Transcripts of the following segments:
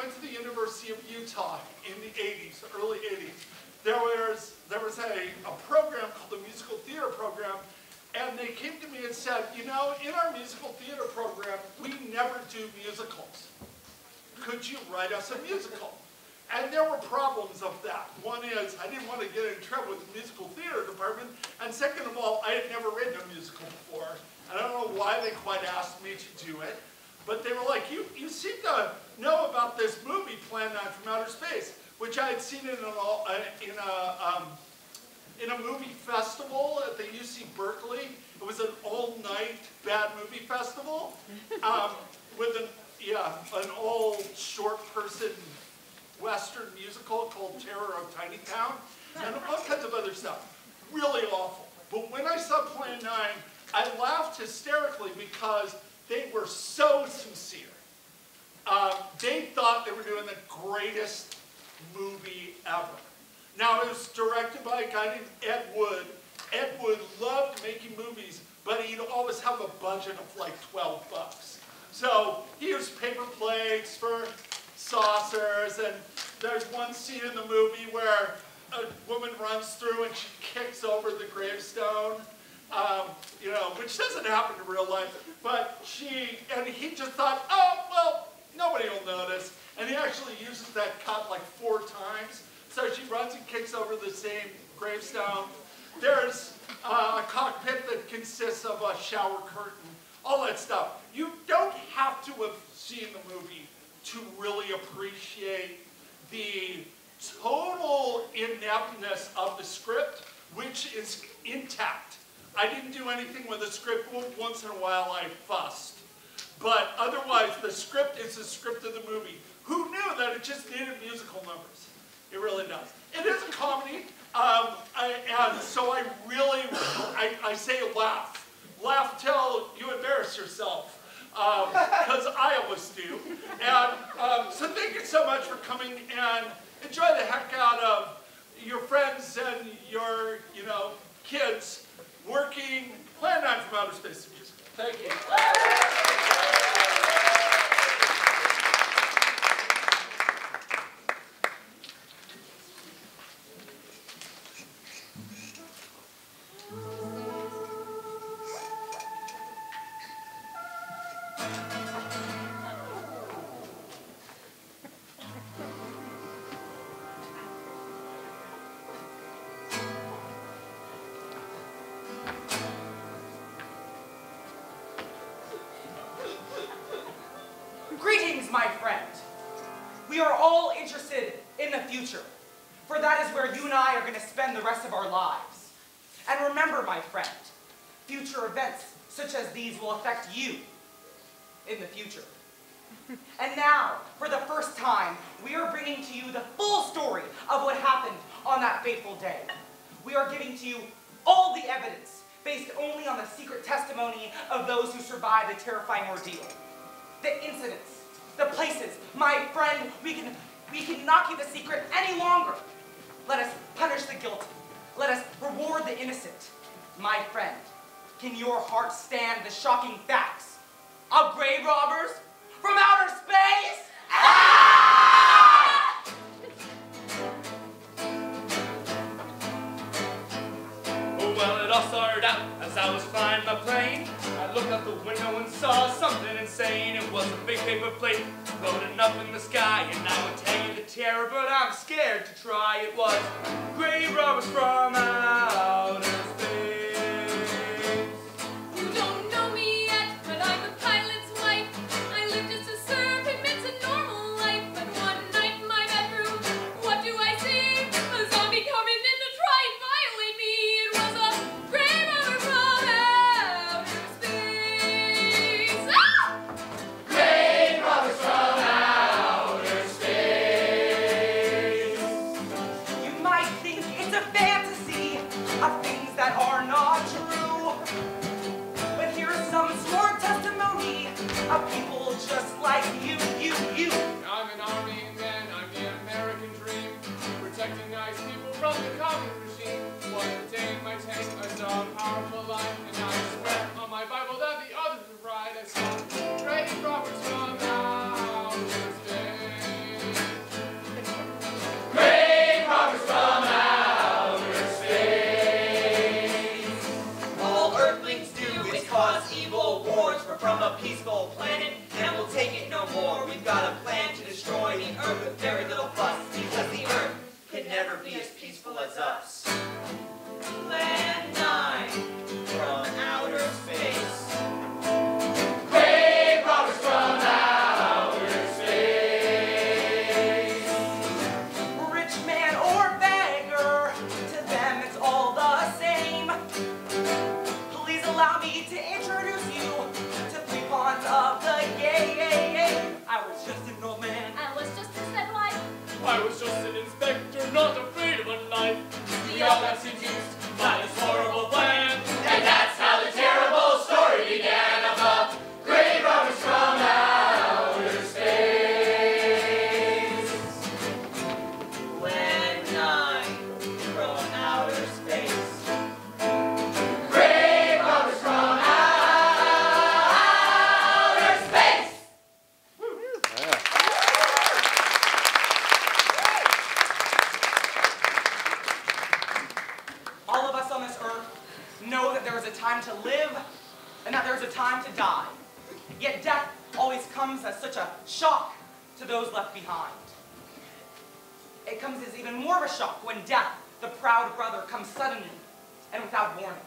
went to the University of Utah in the 80s, early 80s, there was a program called the Musical Theater Program, and they came to me and said, you know, in our musical theater program, we never do musicals. Could you write us a musical? And there were problems of that. One is, I didn't want to get in trouble with the musical theater department, and second of all, I had never written a musical before. I don't know why they quite asked me to do it, but they were like, you seem to know about this movie, Plan 9 from Outer Space, which I had seen in a movie festival at the UC Berkeley. It was an all-night bad movie festival with an old short person Western musical called Terror of Tiny Town, and all kinds of other stuff. Really awful. But when I saw Plan 9, I laughed hysterically because they were so sincere. They thought they were doing the greatest movie ever. Now, it was directed by a guy named Ed Wood. Ed Wood loved making movies, but he'd always have a budget of like $12. So he used paper plates for saucers, and there's one scene in the movie where a woman runs through and she kicks over the gravestone, you know, which doesn't happen in real life, but he just thought, oh, well, nobody will notice, and he actually uses that cut like 4 times. So she runs and kicks over the same gravestone. There's a cockpit that consists of a shower curtain, all that stuff. You don't have to have seen the movie to really appreciate the total ineptness of the script, which is intact. I didn't do anything with the script. Once in a while I fussed. But otherwise, the script is the script of the movie. Who knew that it just needed musical numbers? It really does. It is a comedy, and so I really, I say laugh. Laugh till you embarrass yourself, because I always do. And so thank you so much for coming, and enjoy the heck out of your friends and your, kids working Plan 9 from Outer Space music. Thank you. Greetings, my friend. We are all interested in the future, for that is where you and I are going to spend the rest of our lives. And remember, my friend, future events such as these will affect you in the future. And now, for the first time, we are bringing to you the full story of what happened on that fateful day. We are giving to you all the evidence based only on the secret testimony of those who survived the terrifying ordeal. The incidents, the places, my friend, we cannot keep the secret any longer. Let us punish the guilty. Let us reward the innocent. My friend, can your heart stand the shocking facts of grave robbers from outer space? Ah! Well, it all started out as I was flying my plane. I looked out the window and saw something insane. It was a big paper plate floating up in the sky, and I would tell you the terror, but I'm scared to try. It was grave robbers from outer space. You don't know me yet, but I'm the pilot's wife. I live just to serve him, it's a normal life. But one night in my bedroom, what do I see? A zombie coming in to try and violate me. It was a grave robber from outer space. Ah! Grave robbers from outer space. You might think it's a fantasy of things a plan to destroy the earth with very little fuss, because the earth can never be as peaceful as us. Plan 9 from outer space. Grave robbers from outer space. Rich man or beggar, to them it's all the same. Please allow me to introduce you to 3 pawns of the game. I was just an old man. I was just a step life. I was just an inspector, not afraid of a knife. We all got seduced by this horrible plan, and that's how the terrible story began of the grave robbers from outer space. Plan 9 from outer space. Grave robbers from outer space. All of us on this earth know that there is a time to live and that there is a time to die. Yet death always comes as such a shock to those left behind. It comes as even more of a shock when death, the proud brother, comes suddenly and without warning.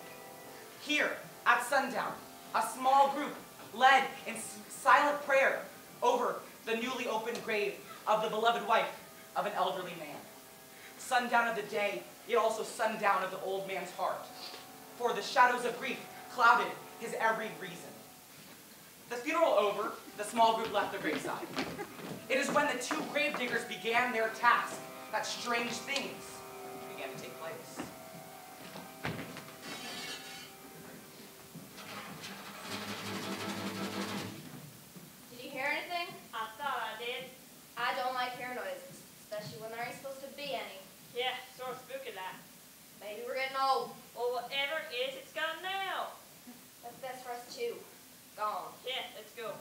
Here, at sundown, a small group led in silent prayer over the newly opened grave of the beloved wife of an elderly man. Sundown of the day, yet also sundown of the old man's heart, for the shadows of grief clouded his every reason. The funeral over, the small group left the graveside. It is when the 2 gravediggers began their task that strange things began to take place. Did you hear anything? I thought I did. I don't like hearing noises, especially when there ain't supposed to be any. Yeah, sort of spooky like. Maybe we're getting old. Well, whatever it is, it's gone now. That's best for us too. Gone. Yeah, let's go.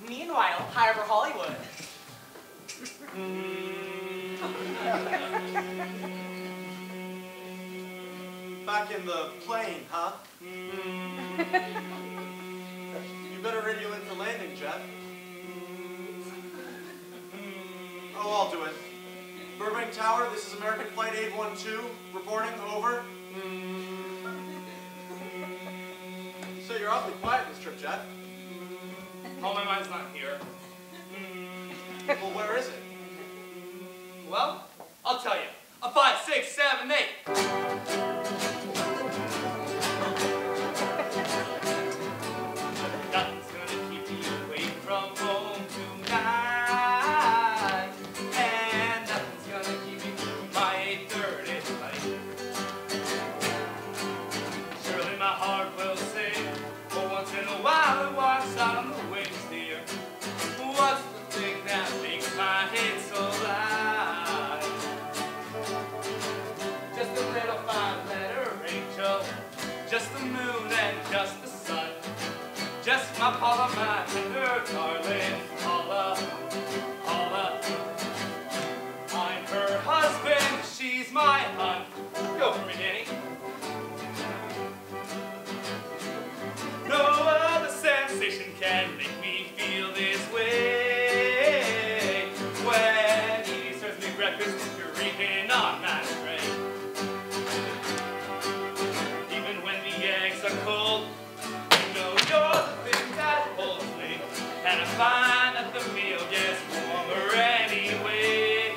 Meanwhile, High Over Hollywood. Back in the plane, huh? You better radio in for landing, Jeff. Oh, I'll do it. Burbank Tower, this is American Flight 812, reporting, over. So you're awfully quiet this trip, Jeff. Oh, my mind's not here. Well, where is it? Well, I'll tell you. A 5, 6, 7, 8. Nothing's gonna keep me away from home tonight, and nothing's gonna keep me from my 8:30 flight. Surely my heart will sing, but once in a while it walks out on the wings, dear. What's the thing that makes my head so light? Just a little 5-letter angel, just the moon and just the sun, just my Paula, my tender darling, Paula, Paula. I'm her husband, she's my hun. Go for me, Danny. No other sensation can make me feel this way. When he serves me breakfast, you're reaping on my tray. Even when the eggs are cold, you know you're the thing that holds me. And I find that the meal gets warmer anyway.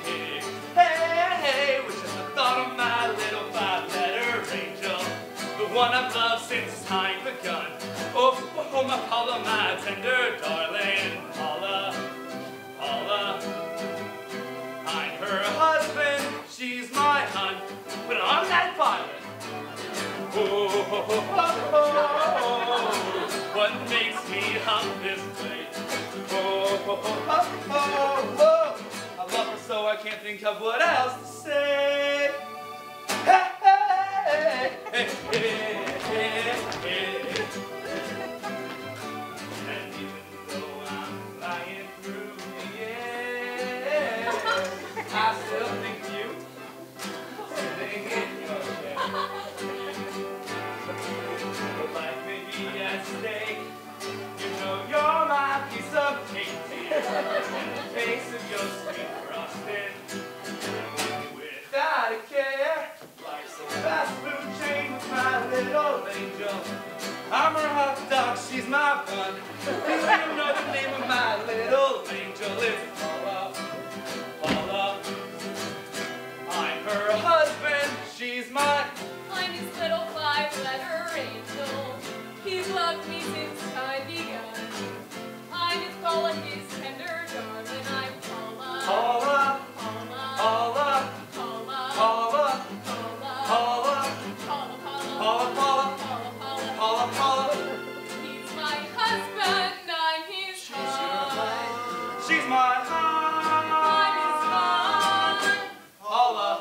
Hey, with just the thought of my little 5-letter angel, the one I've loved since time begun. Oh, oh, my Paula, my tender darling, Paula, Paula. I'm her husband, she's my hun, but I'm that pilot. Oh, oh, oh, oh, oh, what makes me hum this way? Oh, oh, oh, oh, oh, oh, I love her so I can't think of what else to say. Hey, hey, hey, hey, hey, hey. Please let him know the name of my little angel is Paula. Paula. I'm her husband. She's my... I'm his little five-letter angel. He's loved me since I begun. I'm his Paula, his tender darling. I'm Paula. Paula. Paula. Paula. Paula. Paula. Paula. Paula. Paula. Paula. Paula. Paula. He's my husband. I'm his husband. She's my I'm his husband. Paula.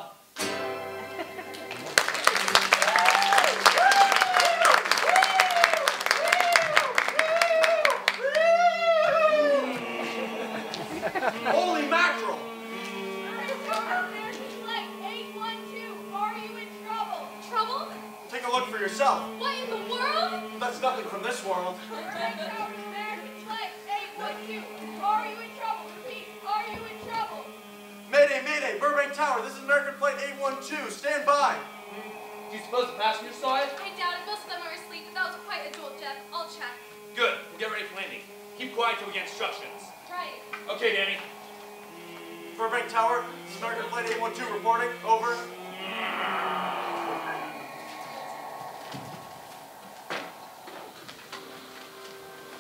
Holy mackerel! Flight 812, are you in trouble? Trouble? Take a look for yourself. What in the world? That's nothing from this world. American Flight 812, are you in trouble? Repeat, are you in trouble? Mayday, Mayday, Burbank Tower. This is American Flight 812. Stand by. Do you suppose the passengers saw it? I doubt it. Most of them are asleep, but that was quite a jolt, Jeff. I'll check. Good. We'll get ready for landing. Keep quiet till we get instructions. Right. Okay, Danny. Burbank Tower. This is American Flight 812 reporting. Over.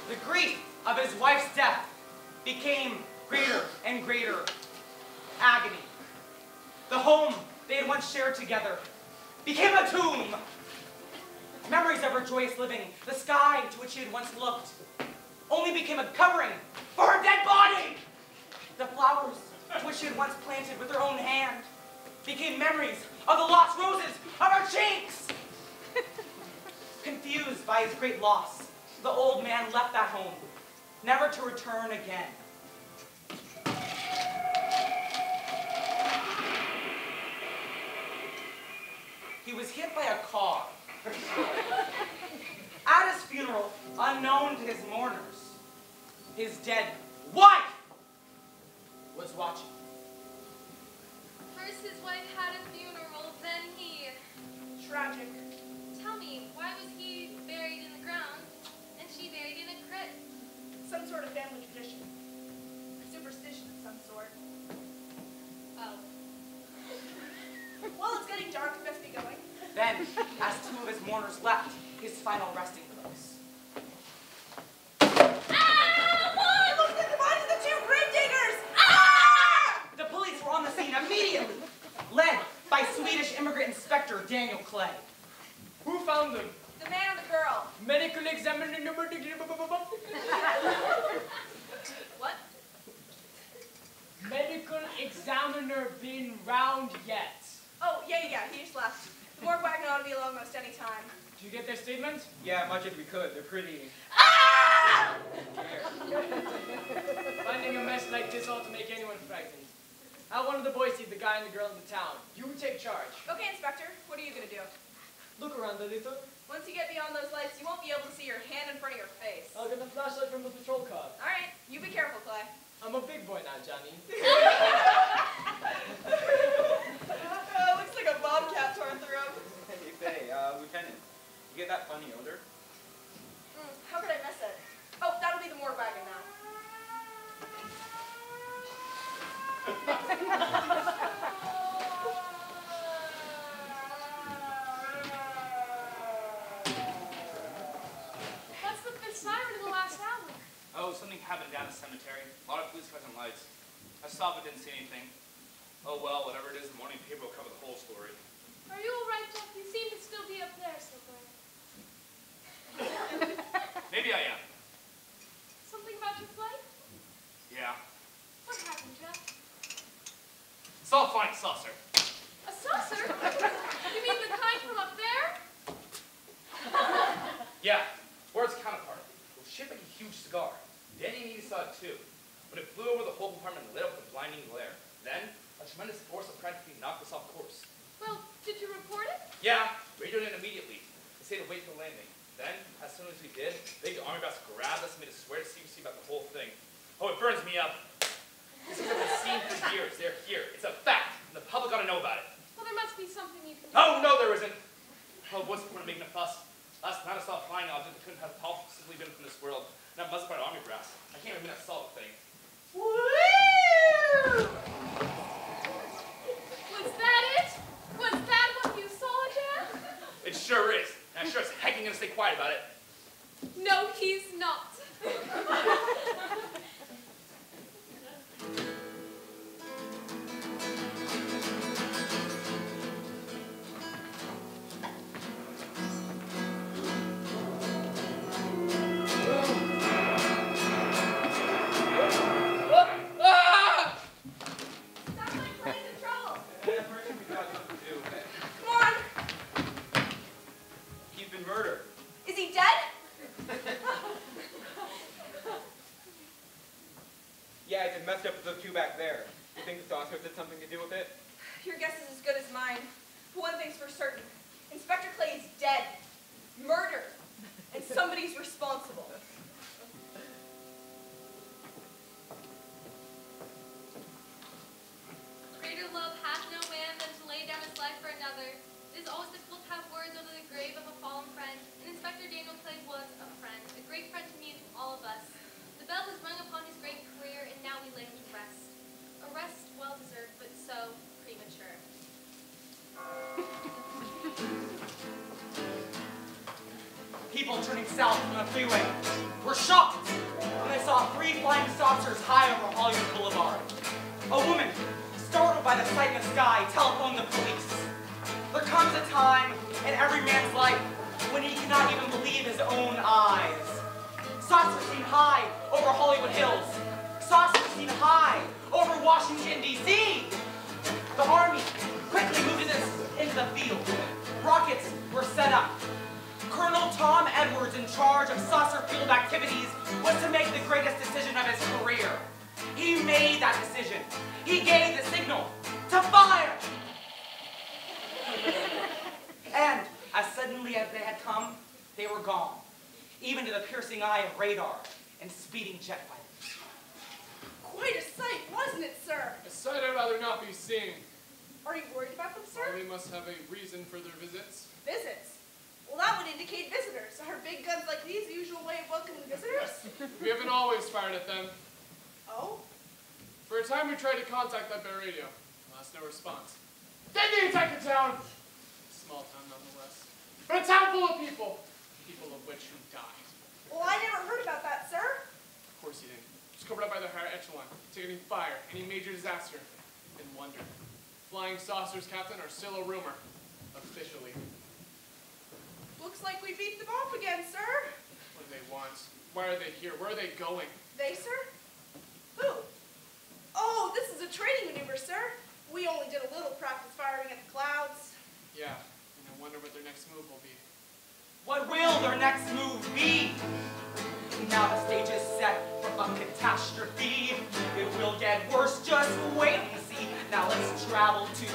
The grief of his wife's death became greater and greater agony. The home they had once shared together became a tomb. Memories of her joyous living, the sky to which she had once looked, only became a covering for her dead body. The flowers which she had once planted with her own hand became memories of the lost roses of her cheeks. Confused by his great loss, the old man left that home, never to return again. He was hit by a car. At his funeral, unknown to his mourners, his dead wife was watching. First his wife had a funeral, then he... Tragic. Tell me, why was he buried in the ground and she buried in a crypt? Some sort of family tradition. Superstition of some sort. Oh. Well, it's getting dark. We best be going. Then, as two of his mourners left his final resting place, It looks like the bodies of the two grave diggers! Ah! the police were on the scene immediately, led by Swedish immigrant inspector Daniel Clay. Who found them? The man and the girl. Medical examiner number... What? Medical examiner been round yet? Oh, yeah, he just left. The morgue wagon ought to be along most any time. Did you get their statement? Yeah, much as we could. They're pretty... Finding a mess like this ought to make anyone frightened. Have one of the boys see the guy and the girl in the town. You take charge. Okay, Inspector, what are you gonna do? Look around a little. Once you get beyond those lights, you won't be able to see your hand in front of your face. I'll get the flashlight from the patrol car. All right, you be careful, Clay. I'm a big boy now, Johnny. Looks like a bobcat tore through him. Hey, Faye, Lieutenant, you get that funny odor? How could I miss it? Oh, that'll be the morgue wagon now. What's the fifth siren in the last hour? Oh, something happened down at the cemetery. A lot of police cars and lights. I stopped but didn't see anything. Oh well, whatever it is, the morning paper will cover the whole story. Are you all right, Jeff? You seem to still be up there somewhere. Maybe I am. Something about your flight? Yeah. What happened, Jeff? It's all flying saucer. A saucer? You mean the kind from up there? Yeah, or its counterpart. It was shaped like a huge cigar. Danny and he saw it too. But it flew over the whole compartment and lit up with a blinding glare. Then, a tremendous force of practically knocked us off course. Well, did you report it? Yeah, radioed in immediately. They said to wait for landing. Then, as soon as we did, big army brass grabbed us and made us swear to secrecy about the whole thing. Oh, it burns me up. This has been seen for years. They're here. It's a fact, and the public ought to know about it. Well, there must be something you can do. Oh, no, there isn't. Oh, what's the point of making a fuss? Last night I saw a flying object that couldn't have possibly been from this world. that muzzle part army brass. I can't even assault the thing. Woo! Was that it? Was that what you saw, Dad? It sure is. And I'm sure as heck ain't gonna stay quiet about it. No, he's not. Stop my playing control. That person we got something to do. Come on. He's been murdered. Is he dead? Yeah, it's messed up with the queue back there. You think the saucer had something to do with it? Your guess is as good as mine. But one thing's for certain. Inspector Clay is dead. Murdered. And somebody's responsible. Greater love hath no man than to lay down his life for another. It is always difficult to have words over the grave of a fallen friend, and Inspector Daniel Clay was a friend, a great friend to me and to all of us. The bell has rung upon his great career, and now we lay him to rest. A rest well-deserved, but so premature. People turning south from the freeway were shocked when they saw 3 flying saucers high over Hollywood Boulevard. A woman, startled by the sight in the sky, telephoned the police. There comes a time in every man's life when he cannot even believe his own eyes. Saucers seen high over Hollywood Hills. Saucers seen high over Washington, D.C. The Army quickly moved into the field. Rockets were set up. Colonel Tom Edwards, in charge of saucer field activities, was to make the greatest decision of his career. He made that decision. He gave the signal to fire. And as suddenly as they had come, they were gone, even to the piercing eye of radar and speeding jet fighters. Quite a sight, wasn't it, sir? A sight I'd rather not be seen. Are you worried about them, Or sir? they must have a reason for their visits. Visits. Well, that would indicate visitors. Are big guns like these the usual way of welcoming visitors? We haven't always fired at them. Oh? For a time we tried to contact that by radio. Lost no response. Then they attacked the town. Small town nonetheless. But a town full of people. People of which who died. Well, I never heard about that, sir. Of course he didn't. Just covered up by the higher echelon. Taking fire, any major disaster. And wonder. Flying saucers, Captain, are still a rumor. Officially. Looks like we beat them off again, sir. What do they want? Why are they here? Where are they going? They, sir? Who? Oh, this is a training maneuver, sir. We only did a little practice firing at the clouds. Yeah, and I wonder what their next move will be. What will their next move be? Now the stage is set for a catastrophe. It will get worse, just wait and see. Now let's travel to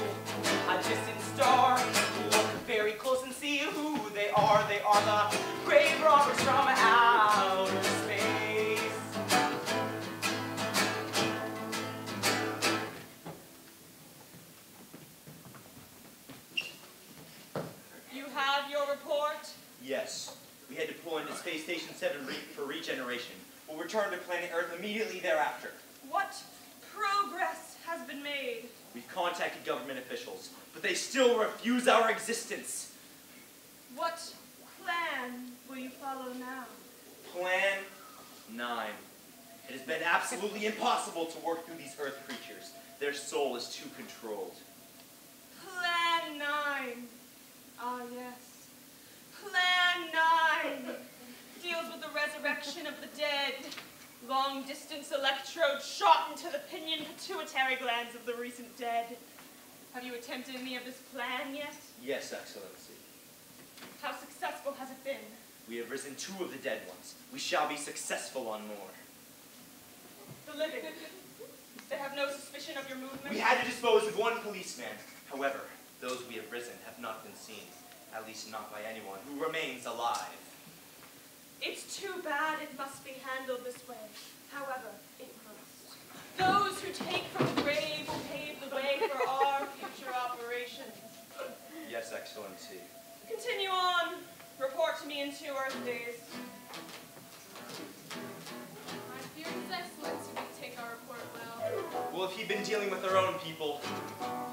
a distant star. Look very close and see who they are. They are the grave robbers from outer space. You have your report? Yes. We head deploy into Space Station 7 for regeneration. We'll return to planet Earth immediately thereafter. What progress has been made? We've contacted government officials, but they still refuse our existence. What plan will you follow now? Plan 9. It has been absolutely impossible to work through these Earth creatures. Their soul is too controlled. Plan 9. Ah, yes. Plan 9 deals with the resurrection of the dead. Long-distance electrodes shot into the pituitary glands of the recent dead. Have you attempted any of this plan yet? Yes, Excellency. How successful has it been? We have risen 2 of the dead ones. We shall be successful on more. The living. They have no suspicion of your movement? We had to dispose of 1 policeman. However, those we have risen have not been seen. At least not by anyone who remains alive. It's too bad it must be handled this way. However, it must. Those who take from the grave will pave the way for our future operations. Yes, Excellency. Continue on. Report to me in 2 Earth days. Well, if he'd been dealing with our own people,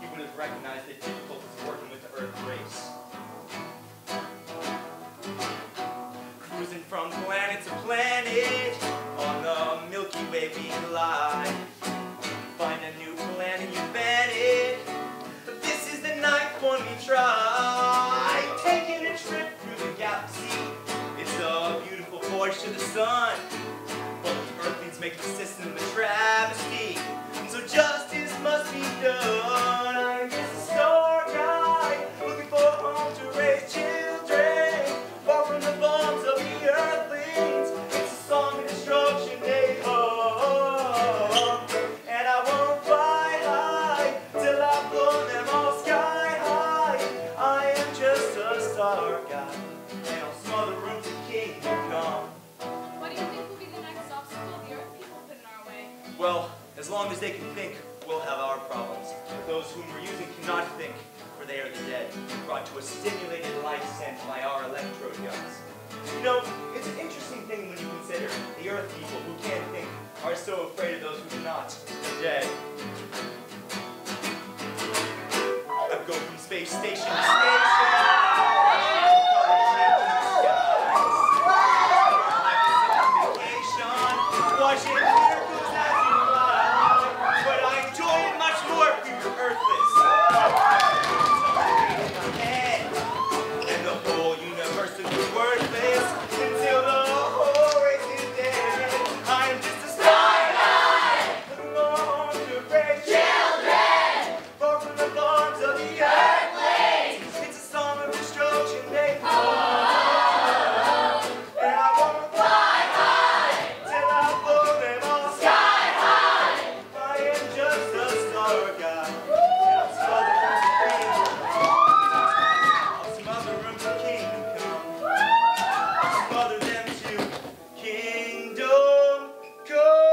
he would have recognized the difficulties of working with the Earth race. Cruising from planet to planet, on the Milky Way we glide. Find a new planet, you ban it, but this is the 9th one we try. Taking a trip through the galaxy, it's a beautiful voyage to the sun. But the Earthlings make the system a travesty, so justice must be done. I'm just a star guy, looking for a home to raise children, far from the bombs of the Earthlings. It's a song of destruction they hum, and I won't fly high till I blow them all sky high. I am just a star guy, and I'll smother room to kingdom come. What do you think will be the next obstacle the Earth people put in our way? Well, as long as they can think, we'll have our problems. But those whom we're using cannot think, for they are the dead, brought to a stimulated life sent by our electrode guns. You know, it's an interesting thing when you consider the Earth people who can't think are so afraid of those who cannot, the dead. I go from space station to station. Watching miracles as you fly, but I enjoy it much more if you're earthless. And the whole universe will be worthless until the whole race is dead. I am just a star guy, looking for a home to raise children, far from the bombs of the Earthlings. It's a song of destruction they call. And I won't fly high till I blow them all sky high. I am just a star guy. And I'll smother them to kingdom come. I'll smother them to kingdom come.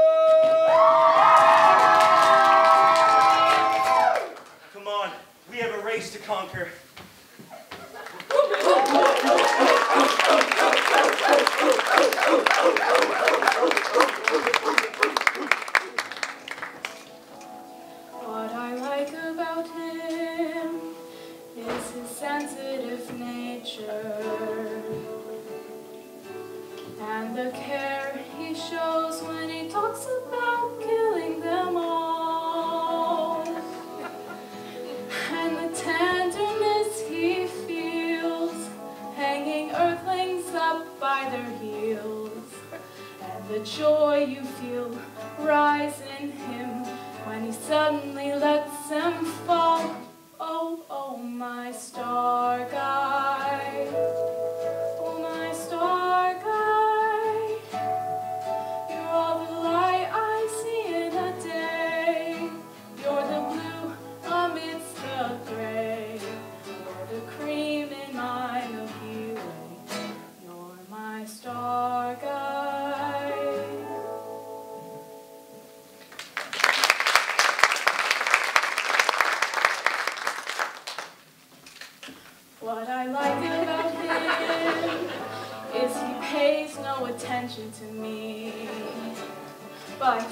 Come on, we have a race to conquer. What I like about him is his sensitive nature and the care he shows when he talks about killing them all, and the tenderness he feels hanging Earthlings up by their heels, and the joy you feel rise in him when he suddenly lets them fall. Oh, oh, my star guy. Oh, my star guy. You're all the light I see in a day. You're the blue amidst the gray. You're the cream in my Milky Way. You're my star guy. What I like about him is he pays no attention to me, but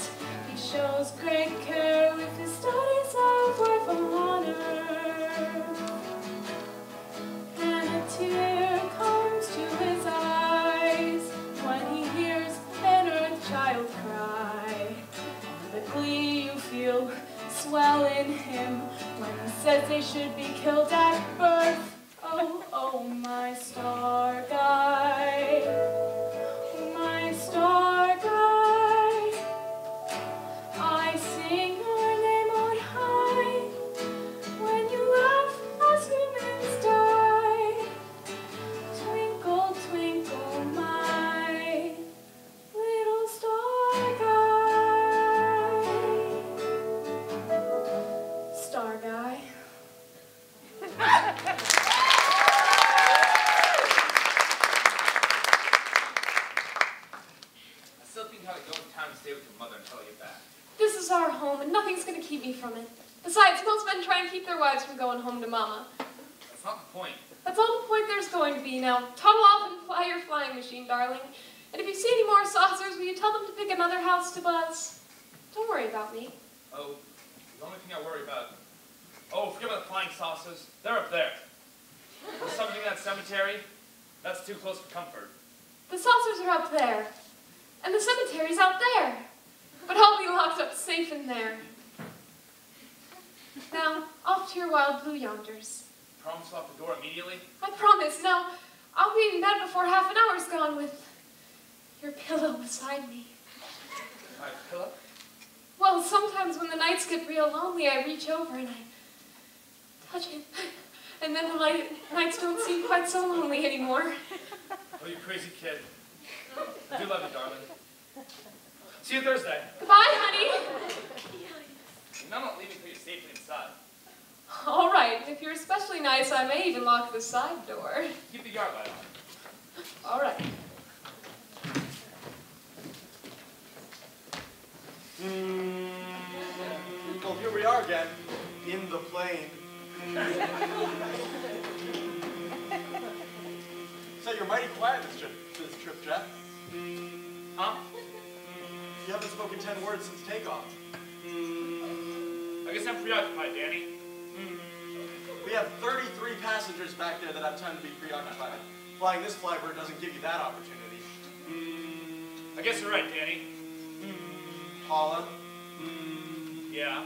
he shows great care with his studies of life on Earth. And a tear comes to his eyes when he hears an Earth child cry, and the glee you feel swell in him when he says they should be killed at birth. Oh, oh, my star guy, my star guy, I sing your name on high when you laugh as humans die. Twinkle, twinkle, my little star guy. Star guy. This is our home, and nothing's going to keep me from it. Besides, most men try and keep their wives from going home to Mama. That's not the point. That's all the point there's going to be now. Toddle off and fly your flying machine, darling. And if you see any more saucers, will you tell them to pick another house to buzz? Don't worry about me. Oh, The only thing I worry about... Oh, forget about the flying saucers. They're up there. There's something in that cemetery. That's too close for comfort. The saucers are up there, and the cemetery's out there. But I'll be locked up safe in there. Now, off to your wild blue yonders. Promise to lock the door immediately? I promise. Now, I'll be in bed before half an hour's gone with your pillow beside me. My pillow? Well, sometimes when the nights get real lonely, I reach over and I touch it. And then the nights don't seem quite so lonely anymore. Oh, you crazy kid. I do love you, darling. See you Thursday. Goodbye, honey. And I'm not leaving until you're safely inside. All right. If you're especially nice, I may even lock the side door. Keep the yard light on. All right. Well, here we are again, in the plane. So you're mighty quiet this trip, Jeff. Huh? You haven't spoken 10 words since takeoff. I guess I'm preoccupied, Danny. We have 33 passengers back there that have time to be preoccupied. Flying this flybird doesn't give you that opportunity. I guess you're right, Danny. Paula? Yeah.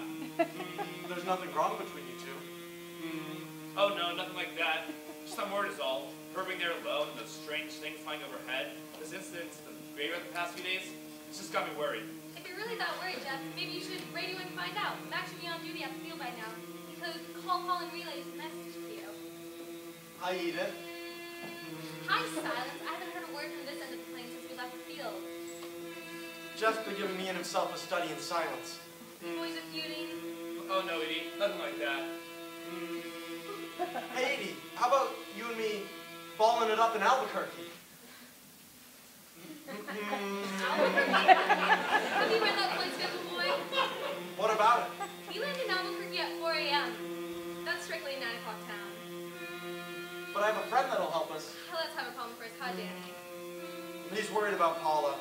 There's nothing wrong between you two. Oh no, nothing like that. Just some word is all. Irving there alone, and those strange things flying overhead. This incident, the graveyard the past few days, it's just got me worried. If you're really that worried, Jeff, maybe you should radio and find out. Max should be on duty at the field by now. Could call Paul and relay his message to you. Hi, Edith. Hi, Silence. I haven't heard a word from this end of the plane since we left the field. Jeff's been giving me and himself a study in silence. Boys are feuding. Oh no, Edie, nothing like that. Hey, Edie, how about you and me balling it up in Albuquerque? Albuquerque? Have you read that place, Devil Boy? What about it? We landed in Albuquerque at 4 a.m. That's strictly a 9 o'clock town. But I have a friend that'll help us. Let's have a problem first. Hi, Danny. He's worried about Paula.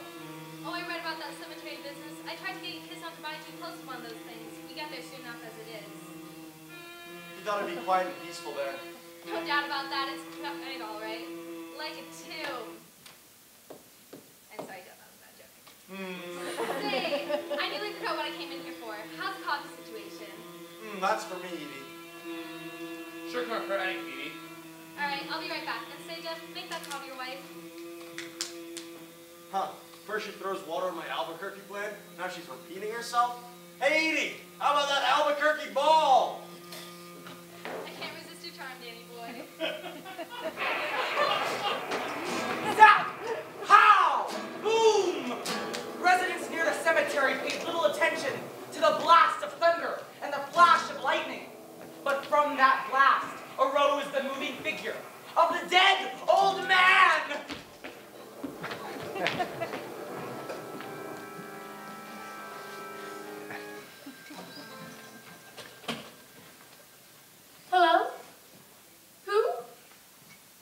Oh, I read about that cemetery business. I tried to get you kids not to buy too close to one of those things. We got there soon enough as it is. You thought it'd be quiet and peaceful there. No doubt about that. It's not night, all right. Like it too. I'm sorry, Jeff. That was a bad joke. Say, I nearly forgot what I came in here for. How's the coffee situation? That's for me, Edie. Sure, come for anything, Edie. All right, I'll be right back. And say, Jeff, make that call to your wife. Huh. First she throws water on my Albuquerque plan, now she's repeating herself? Hey, Edie, how about that Albuquerque ball? I can't resist your charm, Danny boy. Zap! How? Boom! Residents near the cemetery paid little attention to the blast of thunder and the flash of lightning. But from that blast arose the moving figure of the dead old man! Hello? Who?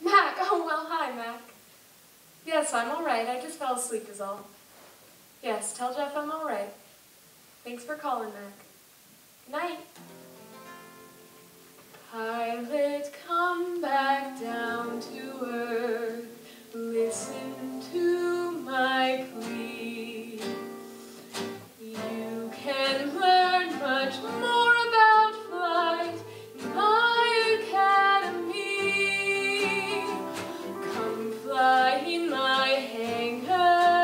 Mac. Oh, well, hi, Mac. Yes, I'm all right. I just fell asleep is all. Yes, tell Jeff I'm all right. Thanks for calling, Mac. Good night. Pilot, come back down to earth. Listen to my plea. You can learn much more about flight in my academy. Come fly in my hangar,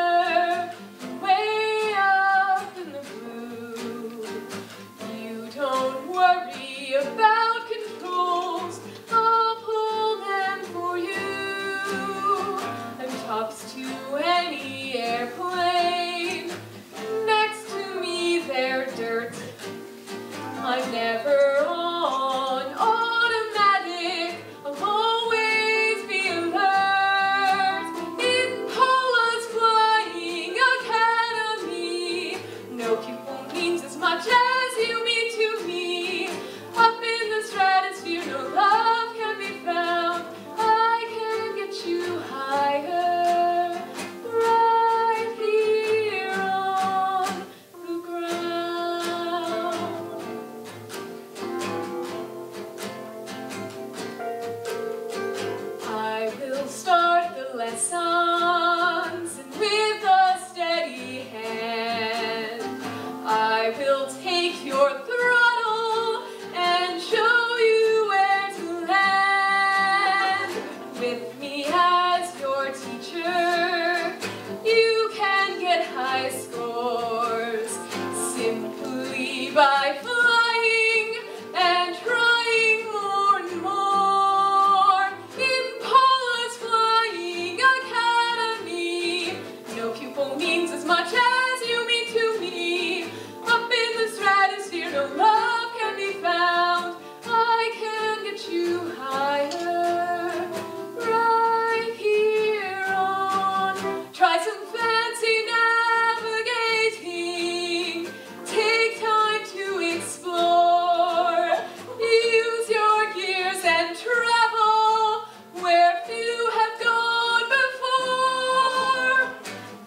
way up in the blue. You don't worry about controls, I'll pull them for you. I'm top I will take your throttle and show you where to land. With me as your teacher, you can get high scores simply by flying and trying more and more. In Paula's Flying Academy, no pupil means as much as you mean to me. Up in the stratosphere, no love can be found. I can get you higher, right here on. Try some fancy navigating. Take time to explore. Use your gears and travel where few have gone before.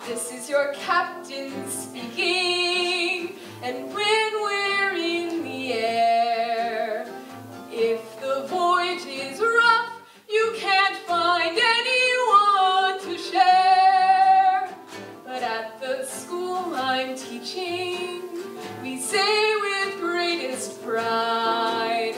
This is your captain speaking, and when we're in the air, if the voyage is rough, you can't find anyone to share. But at the school I'm teaching, we say with greatest pride,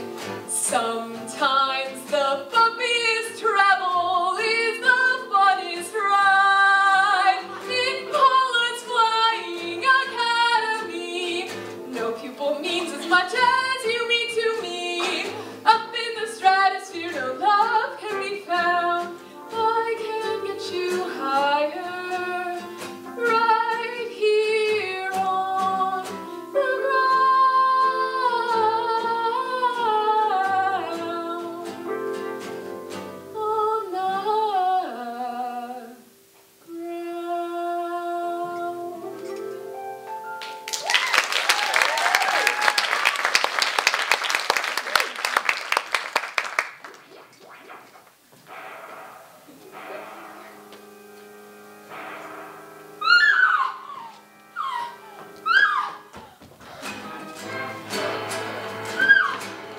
sometimes the bumpiest travel is the funnest ride. In Paula's Flying Academy, no pupil means as much as you mean to me. Up in the stratosphere, no love can be found. I can get you higher, right here on the ground. On the ground.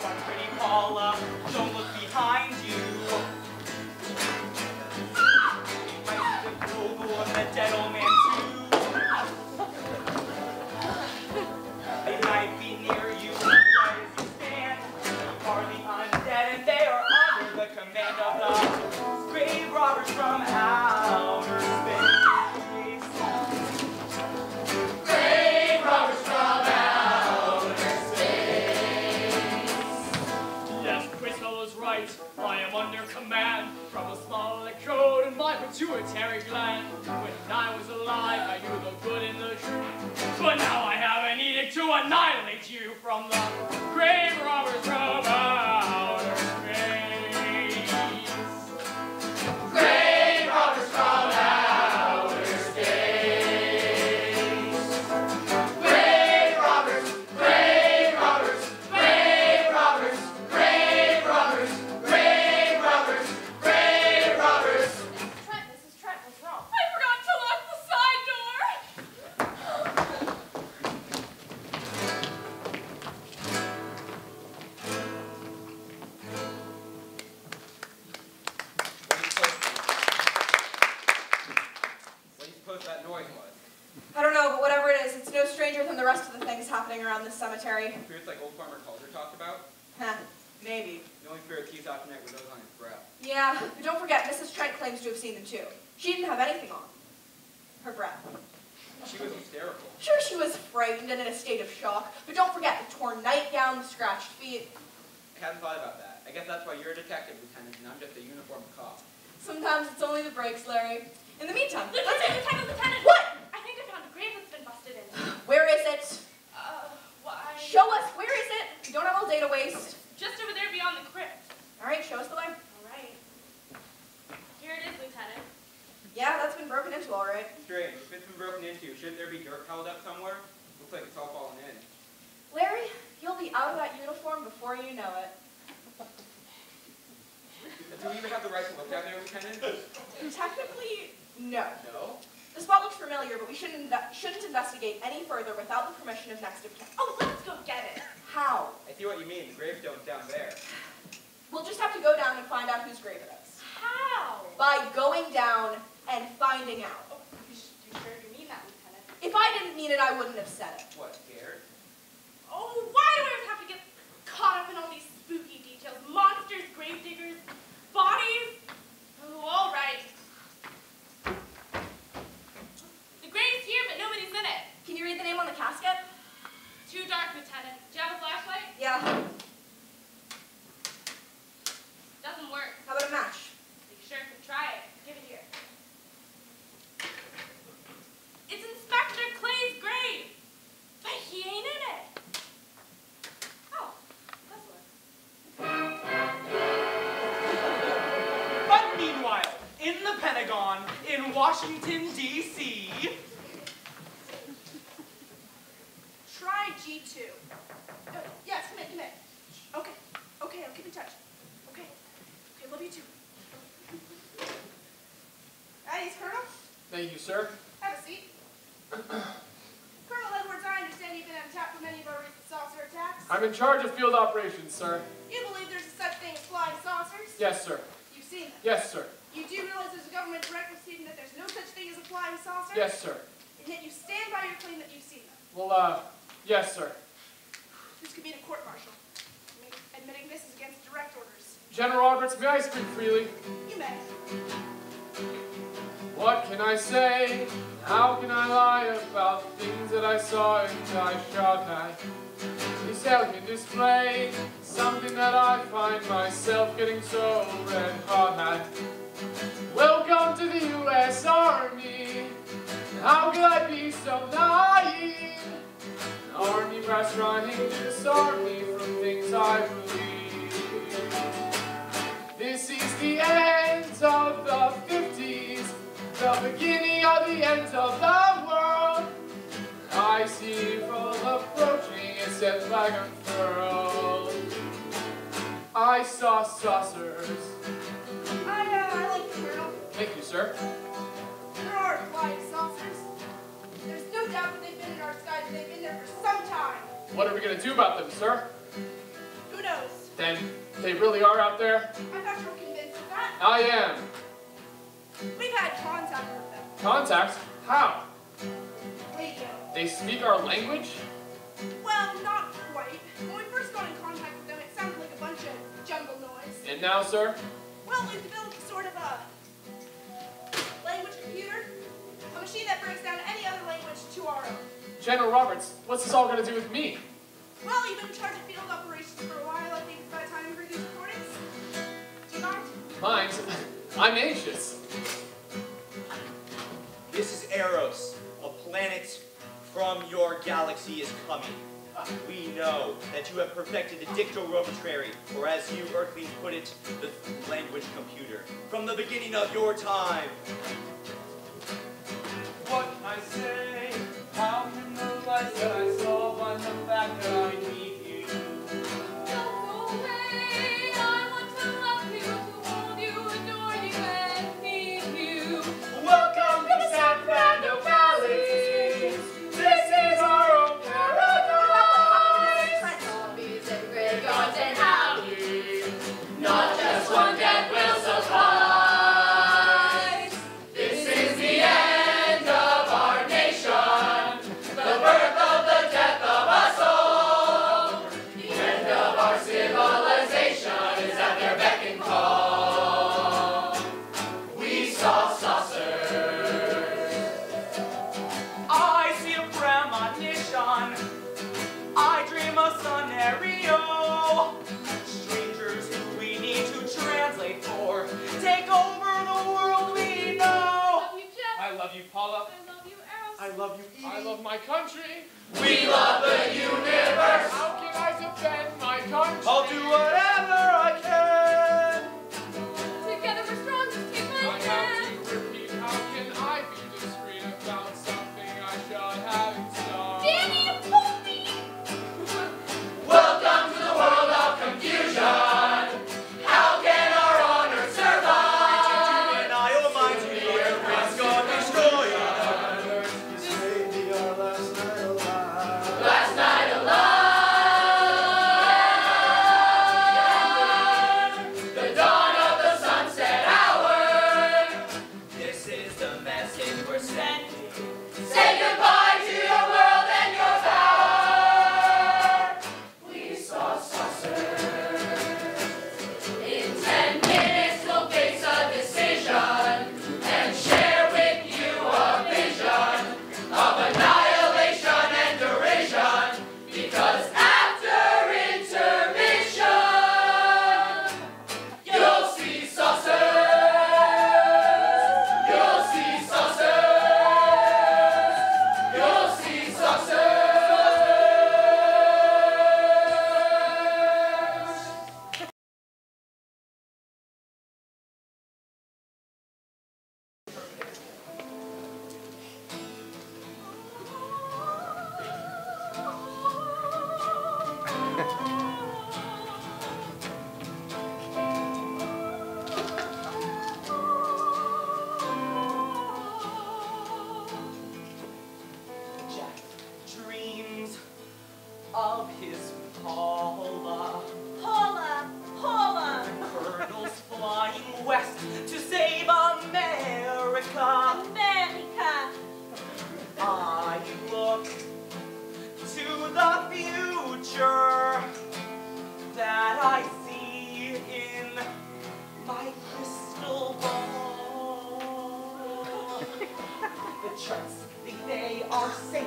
But pretty Paula, don't look behind you. You might see the Google and the dead old man too. They might be near you right as you stand. You are the undead and they are under the command of the grave robbers from outer space. Grave robbers from outer space. Yes, Crystal is right. I am under command from a small electrode in my pituitary gland. When I was alive, I knew the good and the true. But now I have an edict to annihilate you from the grave robbers from outer space. Grave robbers from outer space. Grave robbers, grave robbers, grave robbers, grave robbers, grave robbers, grave robbers. Mrs. Trent, what's wrong? I forgot to lock the side door. What do you suppose that noise was? I don't know, but whatever it is, it's no stranger than the rest of the things happening around this cemetery. Spirits like old Farmer Calder talked about? Huh, maybe. The only spirit he's out tonight with those on his breath. Yeah, but don't forget, Mrs. Trent claims to have seen them too. She didn't have anything on her breath. She was hysterical. Sure, she was frightened and in a state of shock, but don't forget the torn nightgown, the scratched feet. I hadn't thought about that. I guess that's why you're a detective, Lieutenant, and I'm just a uniformed cop. Sometimes it's only the breaks, Larry. In the meantime, Lieutenant! What? I think I found a grave that's been busted in. Where is it? Why? Show us, where is it? We don't have all day to waste. Just over there beyond the crypt. All right, show us the way. All right. Here it is, Lieutenant. Yeah, that's been broken into, all right. Strange. If it's been broken into, shouldn't there be dirt piled up somewhere? Looks like it's all fallen in. Larry, you'll be out of that uniform before you know it. Do we even have the right to look down there, Lieutenant? Technically, no. No? The spot looks familiar, but we shouldn't investigate any further without the permission of next of kin. Oh, let's go get it. How? I see what you mean. The gravestone's down there. We'll just have to go down and find out whose grave it is. How? By going down and finding out. Oh, you sure you mean that, Lieutenant? If I didn't mean it, I wouldn't have said it. What, scared? Oh, why do I always have to get caught up in all these spooky details? Monsters, gravediggers, bodies. Oh, all right. The grave's here, but nobody's in it. Can you read the name on the casket? Too dark, Lieutenant. Do you have a flashlight? Yeah. Doesn't work. How about a match? You sure could try it. Give it here. It's Inspector Clay's grave, but he ain't in it. Oh, that's what. But meanwhile, in the Pentagon, in Washington, D.C. Try G2. Yes, come in. Okay, I'll keep in touch. Okay, love you too. Eddie's Colonel. Thank you, sir. Have a seat. Colonel Edwards, I understand you've been on tap for many of our recent saucer attacks. I'm in charge of field operations, sir. You believe there's a such thing as flying saucers? Yes, sir. You've seen them? Yes, sir. You do realize there's a government directive stating that there's no such thing as a flying saucer? Yes, sir. And yet you stand by your claim that you've seen them. Well, yes, sir. This could be in a court-martial. Admitting this is against direct orders. General Roberts, may I speak freely? You may. What can I say? How can I lie about things that I saw and I shot at? This elegant display, something that I find myself getting so red hot at. Welcome to the U.S. Army. How could I be so naive? An army brass trying to disarm me from things I believe. This is the end of the 50s, the beginning of the end of the world. I see full approaching, a set flag unfurled. I saw saucers. I like the Colonel. Thank you, sir. There are flying saucers. There's no doubt that they've been in our skies and they've been there for some time. What are we going to do about them, sir? Who knows? Then they really are out there? I thought you were convinced of that. I am. We've had contact with them. Contact? How? Radio. They speak our language? Well, not quite. When we first got in contact with them, it sounded like a bunch of jungle noise. And now, sir? Well, we've developed a sort of a language computer. A machine that breaks down any other language to our own. General Roberts, what's this all going to do with me? Well, you've been in charge of field operations for a while. I think it's about time for these recordings. Do you mind? Mind? I'm anxious. This is Eros, a planet from your galaxy is coming. We know that you have perfected the dictorobotrary, or as you Earthlings put it, the language computer, from the beginning of your time. What can I say? How can the lights that I saw find the fact that I need you? Don't go away. I want to love you, to hold you, adore you, and need you. Welcome to San Fernando Valley. This is our own paradise. Zombies and graveyards and howdy. Not just one dead will suffice. This is the end of our nation. The birth of the death of us all. The end of our civilization is at their beck and call. We saw saucers. I see a premonition. I dream of scenario. Strangers who we need to translate for. Take over the world we know. I love you, Jeff. I love you, Paula. I love you, Eros. I love you, Edie. I love my country. We love the universe. How can I defend my country? I'll do whatever I can. Together we're strong. Just take my I have hand. to repeat, how can I be discreet about something I should have in store? Danny, you pulled me. Welcome to the world of confusion. How can our honor survive? Annihilate the earth, God's gonna destroy us. This may be our last night alive. Last night alive. his Paula. Paula, Paula. Colonel's flying west to save America. America. I look to the future that I see in my crystal ball. The charts think they are safe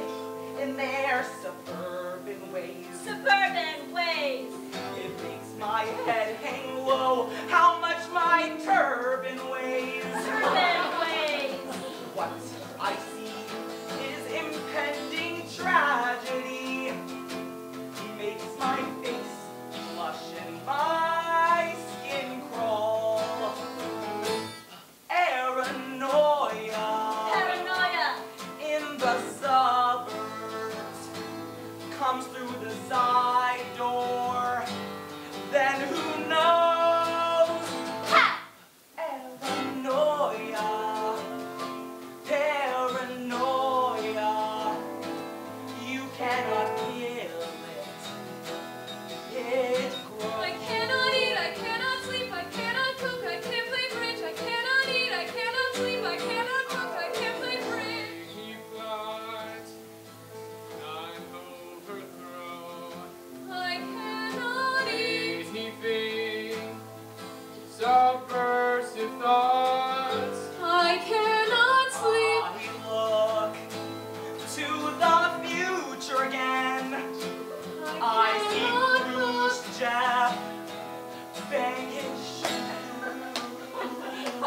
in their suburban ways. Suburban ways. It makes my head hang low how much my turban weighs. Turban weighs. What I see is impending tragedy. Makes my face flush and my skin crawl. Paranoia. Paranoia. In the suburbs comes through the side door. Then who knows? Ha! Paranoia. Paranoia. You cannot kill it. It grows. I cannot eat, I cannot sleep, I cannot cook, I can't play bridge. I cannot eat, I cannot sleep, I cannot cook, I can't play bridge. He flies, I'm overthrown. I cannot eat. He thinks subversive thoughts. I cannot sleep. I look to the future again. I see cannot Bruce, look. Jeff, bang his shoe. I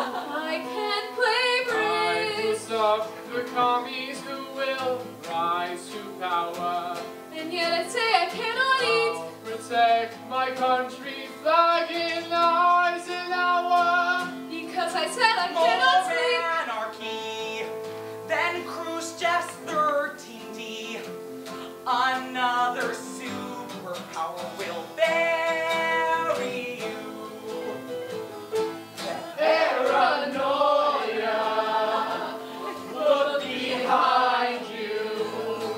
can't play I bridge. boost up the commies who will rise to power. And yet I say I cannot eat. I'll protect my country flag in Eisenhower. Because I said I cannot More sleep. anarchy than Khrushchev's 13D. Another superpower will bury you. Paranoia, look behind you.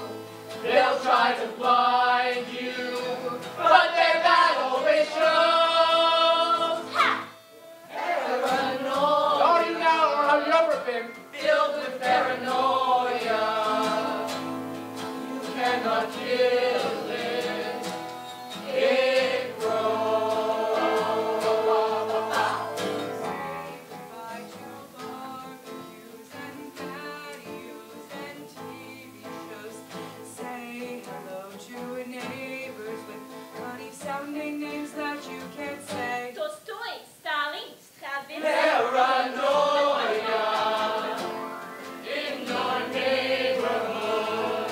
They'll try to blind you, but their battle always shows. Paranoia. Are you now or have you ever been filled with paranoia? You cannot kill it. It grows. Goodbye to barbecues and patios and TV shows. Say hello to neighbors with funny sounding names that you can't say. Tolstoy, Stalin, Stravinsky. Paranoia in your neighborhood.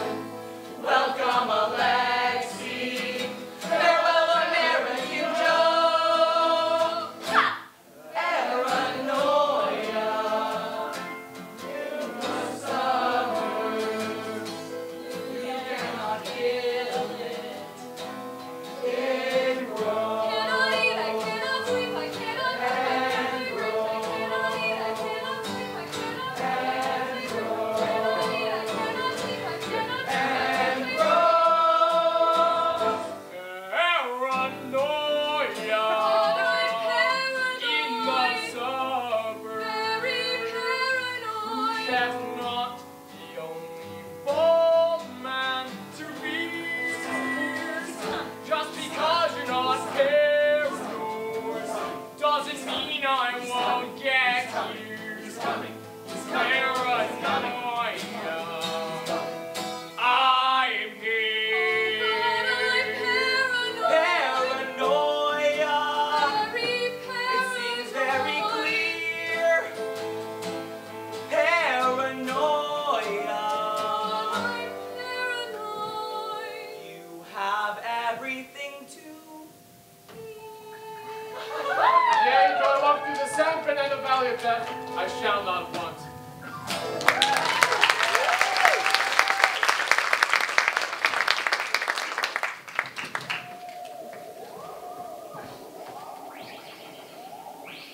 Welcome Alexei. Farewell American Joe. Paranoia in the suburbs. You cannot kill it. It grows. Cannot eat, I cannot sleep, I cannot cook, I can't play bridge. I cannot eat, I cannot sleep, I cannot cook, I can't play bridge. Cannot eat, I cannot sleep, I cannot cook, I can't play bridge. San Fernando Valley of Death, I shall not want.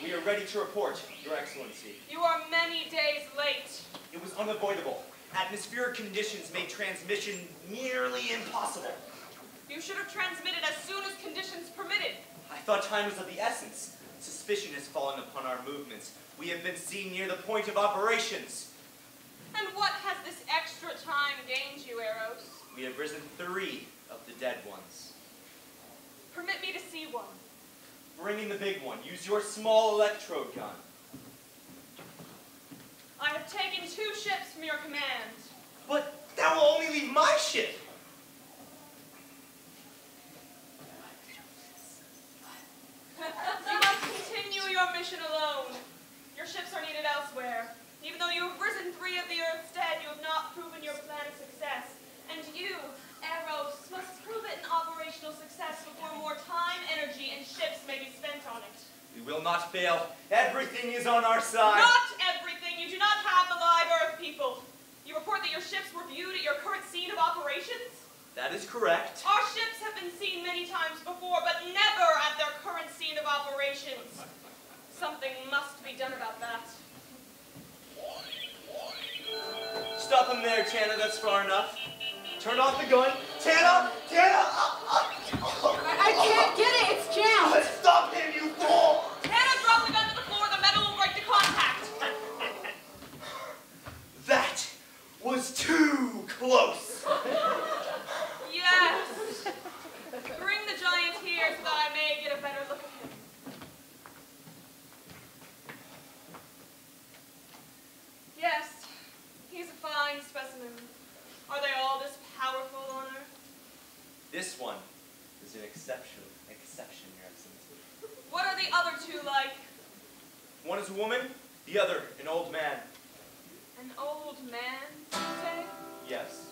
We are ready to report, Your Excellency. You are many days late. It was unavoidable. Atmospheric conditions made transmission nearly impossible. You should have transmitted as soon as conditions permitted. I thought time was of the essence. Suspicion has fallen upon our movements. We have been seen near the point of operations. And what has this extra time gained you, Eros? We have risen 3 of the dead ones. Permit me to see one. Bring in the big one. Use your small electrode gun. I have taken 2 ships from your command. But that will only leave my ship. You must continue your mission alone. Your ships are needed elsewhere. Even though you have risen 3 of the Earth's dead, you have not proven your plan a success. And you, Eros, must prove it an operational success before more time, energy, and ships may be spent on it. We will not fail. Everything is on our side. Not everything. You do not have the live Earth people. You report that your ships were viewed at your current scene of operations? That is correct. Our ships have been seen many times before, but never at their current scene of operations. Something must be done about that. Stop him there, Tana. That's far enough. Turn off the gun. Tana! Tana! I can't get it. It's jammed. Stop him, you fool! Tana, drop the gun to the floor. The metal will break to contact. That was too close. Yes. Bring the giant here so that I may get a better look at him. Yes, he's a fine specimen. Are they all this powerful on Earth? This one is an exception, Your Excellency. What are the other 2 like? One is a woman, the other an old man. An old man, you say? Yes.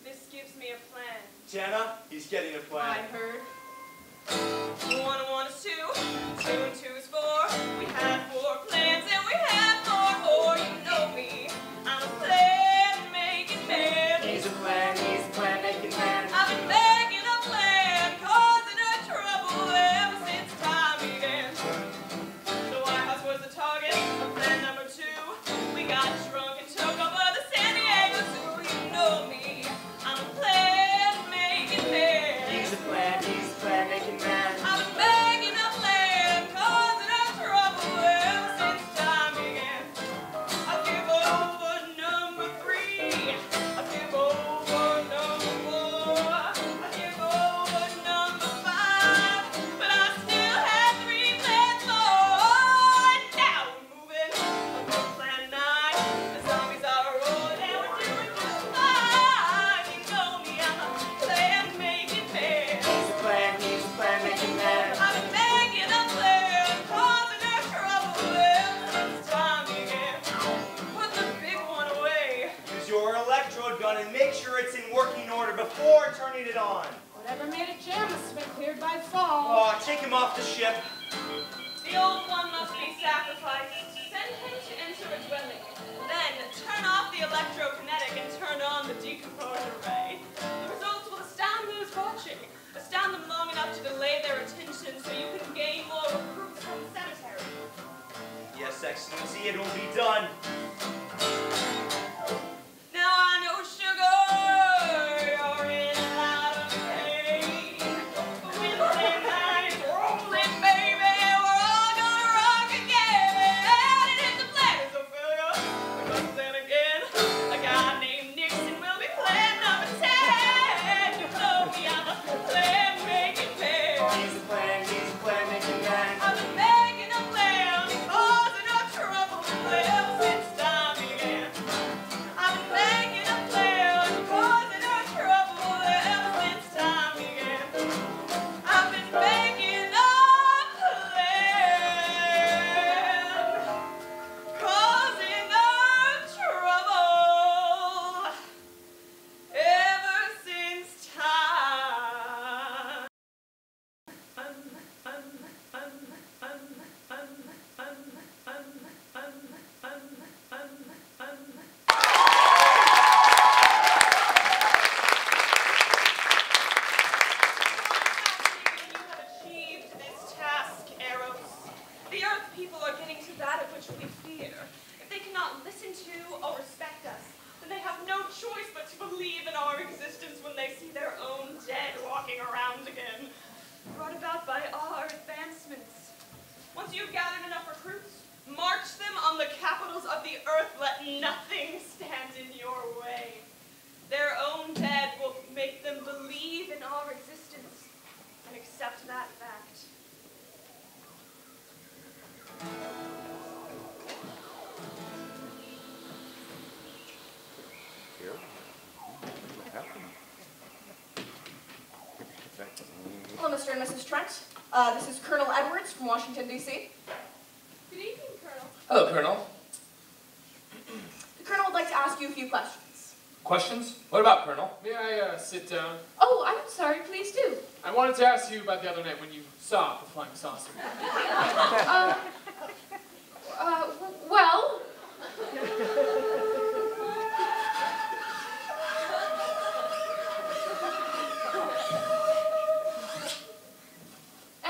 This gives me a plan. Tana, he's getting a plan. I heard. 1 and 1 is 2. 2 and 2 is 4. We had 4 plans and we had 4 more. You know me. I'm a plan-making man. He's a plan-making man. I've been making a plan, causing her trouble ever since time began. The White House was the target of plan number 2. We got drunk and took over the San Diego Zoo. You know me. I'm a plan-making man. He's a plan-making man. I've been making a plan, causing her trouble ever since time began. I'll give over number 3. I'll give over number 4. I'll give over number 5. But I still have 3 plans more. And now we're moving on to plan 9. The zombies are rolling and we're doing just fine. You know me, I'm a plan-making man. He's a plan-making man. I've been making a plan, causing her trouble ever since time began. Put the big one away. Use your electrode gun and make sure it's in working order before turning it on. Whatever made it jam must have been cleared by fall. Oh, take him off the ship. The old one must be sacrificed. Send him to enter a dwelling. Then turn off the electrokinetic and turn on the decomposer ray. The results will astound those watching. Astound them long enough to delay their attention so you can gain more recruits from the cemetery. Yes, Excellency, it will be done. Now I know, sugar, you're in a lot of pain. But when plan 9 is rolling, baby, we're all gonna rock again. And if the plan is a failure, because then again, a guy named Nixon will be plan number 10. You know me, I'm a plan-making man. He's a plan-making man. I've been making a plan, causing no trouble ever since Once you've gathered enough recruits, march them on the capitals of the earth. Let nothing stand in your way. Their own dead will make them believe in our existence and accept that fact. Hello, Mr. and Mrs. Trent. This is Colonel Edwards from Washington, D.C. Good evening, Colonel. Hello, Colonel. The Colonel would like to ask you a few questions. Questions? What about, Colonel? May I sit down? Oh, I'm sorry, please do. I wanted to ask you about the other night when you saw the flying saucer. Well.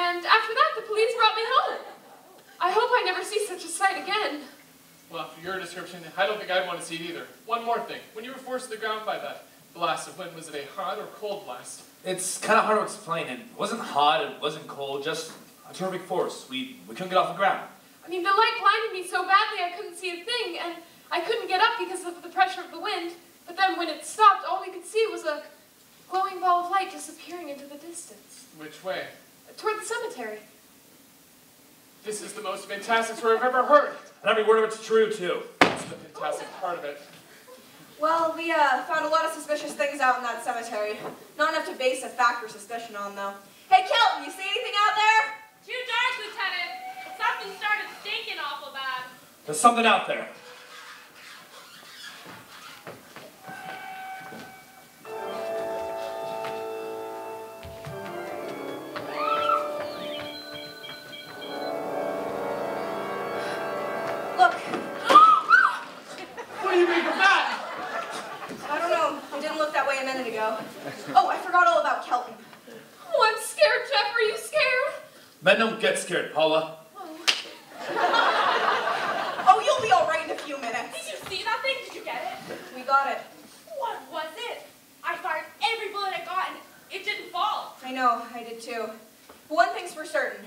And after that, the police brought me home. I hope I never see such a sight again. Well, after your description, I don't think I'd want to see it either. One more thing. When you were forced to the ground by that blast of wind, was it a hot or cold blast? It's kind of hard to explain. It wasn't hot, it wasn't cold, just a terrific force. We couldn't get off the ground. I mean, the light blinded me so badly I couldn't see a thing, and I couldn't get up because of the pressure of the wind. But then when it stopped, all we could see was a glowing ball of light disappearing into the distance. Which way? Toward the cemetery. This is the most fantastic story I've ever heard. And every word of it's true, too. That's the fantastic part of it. Well, we found a lot of suspicious things out in that cemetery. Not enough to base a fact or suspicion on, though. Hey, Kelton, you see anything out there? Too dark, Lieutenant. Something started stinking awful bad. There's something out there. Look. What do you make of that? I don't know. It didn't look that way a minute ago. Oh, I forgot all about Kelton. Oh, I'm scared, Jeff. Are you scared? Men don't get scared, Paula. Oh, you'll be all right in a few minutes. Did you see that thing? Did you get it? We got it. What was it? I fired every bullet I got and it didn't fall. I know, I did too. But one thing's for certain.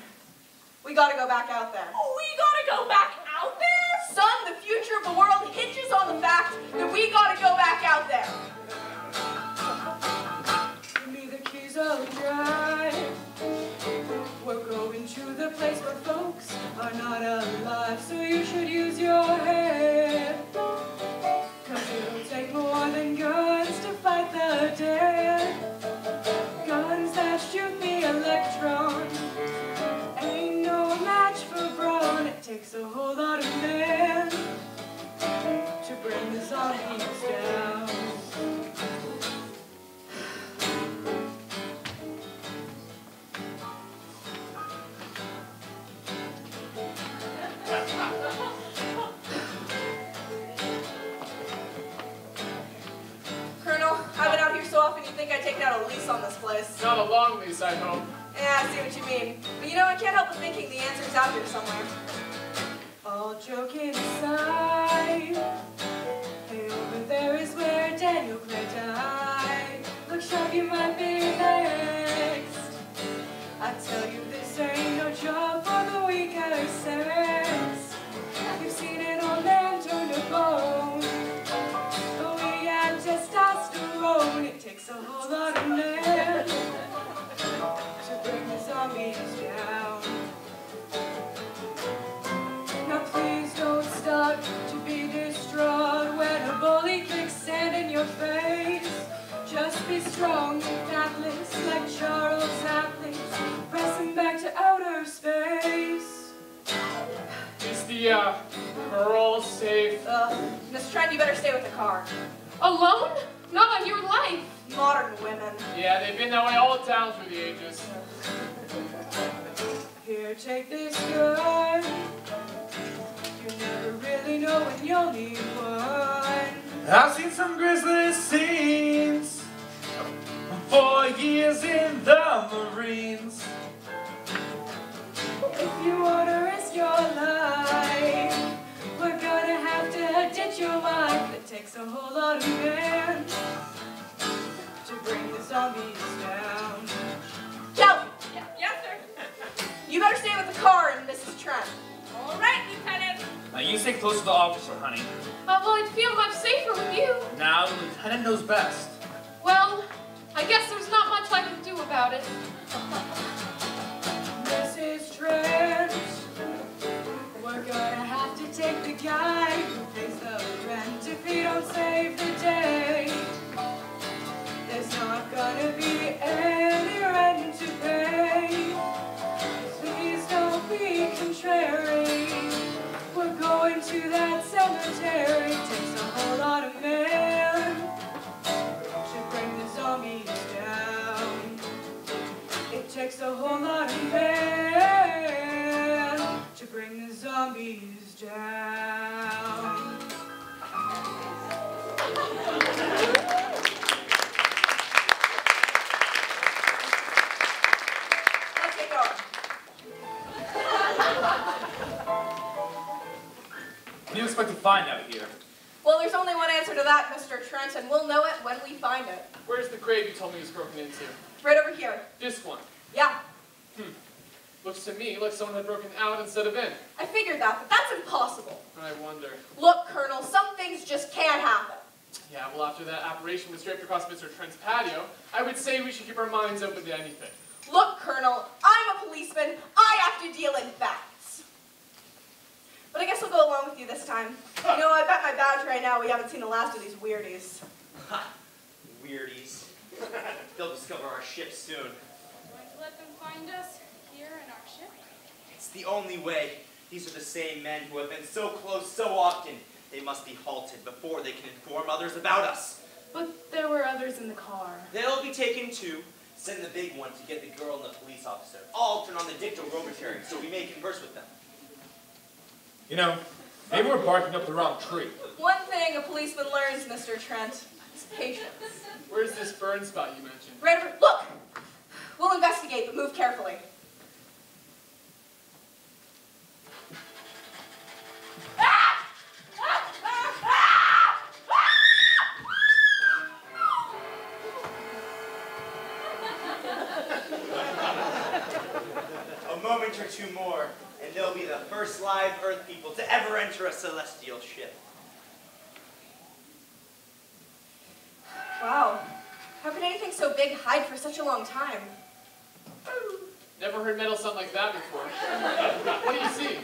We gotta go back out there. Oh, we gotta go back out there? Son, the future of the world hinges on the fact that we gotta go back out there. Give me the keys, I'll drive. We're going to the place where folks are not alive, so you should use your head. 'Cause it'll take more than guns to fight the dead. Guns that shoot the electron ain't no match for brawn. It takes a whole lot of men to bring the zombies down. Colonel, I've been out here so often you'd think I'd taken out a lease on this place. Not a long lease, I hope. Yeah, I see what you mean. But you know, I can't help but thinking the answer's out here somewhere. All joking aside, hey, over there is where Daniel Craig died. Look sharp, you might be next. I tell you, this ain't no job for the weak or sex. You've seen an old man turn to bone, but we got testosterone. It takes a whole lot of men to bring the zombies down. Now please don't start to be distraught when a bully kicks sand in your face. Just be strong and fatless like Charles Atlas, pressing back to outer space. Is the parole safe? Miss Trent, you better stay with the car. Alone? Not on your life. Modern women. Yeah, they've been that way all down through the ages. Here, take this gun. You never really know when you'll need one. I've seen some grisly scenes. 4 years in the Marines. If you wanna risk your life, we're gonna have to ditch your wife. It takes a whole lot of men to bring the zombies down. Kelton, Yes, sir. you better stay with the car and Mrs. Trent. You stay close to the officer, honey. Well, I'd feel much safer with you. Now, the lieutenant knows best. Well, I guess there's not much I can do about it. Mrs. Trent, we're gonna have to take the guy who pays the rent if he don't save the day. There's not gonna be any rent to pay. Please don't be contrary. We're going to that cemetery. Takes a whole lot of men to bring the zombies down. It takes a whole lot of men to bring the zombies down. Let's get going. What do you expect to find out here? Well, there's only one answer to that, Mr. Trent, and we'll know it when we find it. Where's the grave you told me was broken into? Right over here. This one. Yeah, Looks to me like someone had broken out instead of in. I figured that, but that's impossible. I wonder. Look, Colonel, some things just can't happen. Yeah, well, after that apparition was draped across Mr. Trent's patio, I would say we should keep our minds open to anything. Look, Colonel, I'm a policeman. I have to deal in facts. But I guess I'll go along with you this time. You know, I bet my badge right now we haven't seen the last of these weirdies. Ha! Weirdies. They'll discover our ship soon. Going to let them find us here in our ship? It's the only way. These are the same men who have been so close so often. They must be halted before they can inform others about us. But there were others in the car. They'll be taken too. Send the big one to get the girl and the police officer. I'll turn on the dictorometary so we may converse with them. You know, maybe we're barking up the wrong tree. One thing a policeman learns, Mr. Trent, is patience. Where's this burn spot you mentioned? Right over, look! We'll investigate, but move carefully. A moment or two more, and they'll be the first live Earth people to ever enter a celestial ship. Wow. How could anything so big hide for such a long time? Never heard metal sound like that before. What do you see?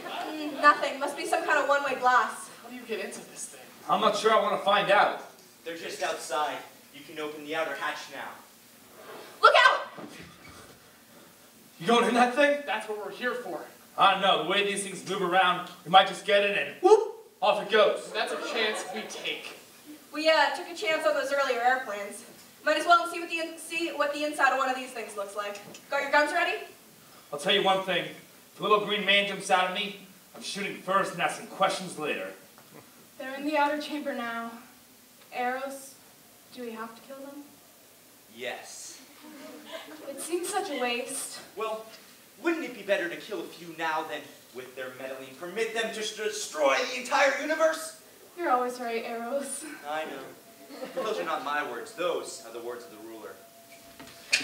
Nothing. Must be some kind of one-way glass. How do you get into this thing? I'm not sure I want to find out. They're just outside. You can open the outer hatch now. Look out! You going in that thing? That's what we're here for. I don't know. The way these things move around, we might just get in and whoop, off it goes. That's a chance we take. We took a chance on those earlier airplanes. Might as well see what the inside of one of these things looks like. Got your guns ready? I'll tell you one thing. If the little green man jumps out at me, I'm shooting first and asking questions later. They're in the outer chamber now. Arrows, do we have to kill them? Yes. It seems such a waste. Well, wouldn't it be better to kill a few now than, with their meddling, permit them to destroy the entire universe? You're always right, Arrows. I know. But those are not my words. Those are the words of the ruler.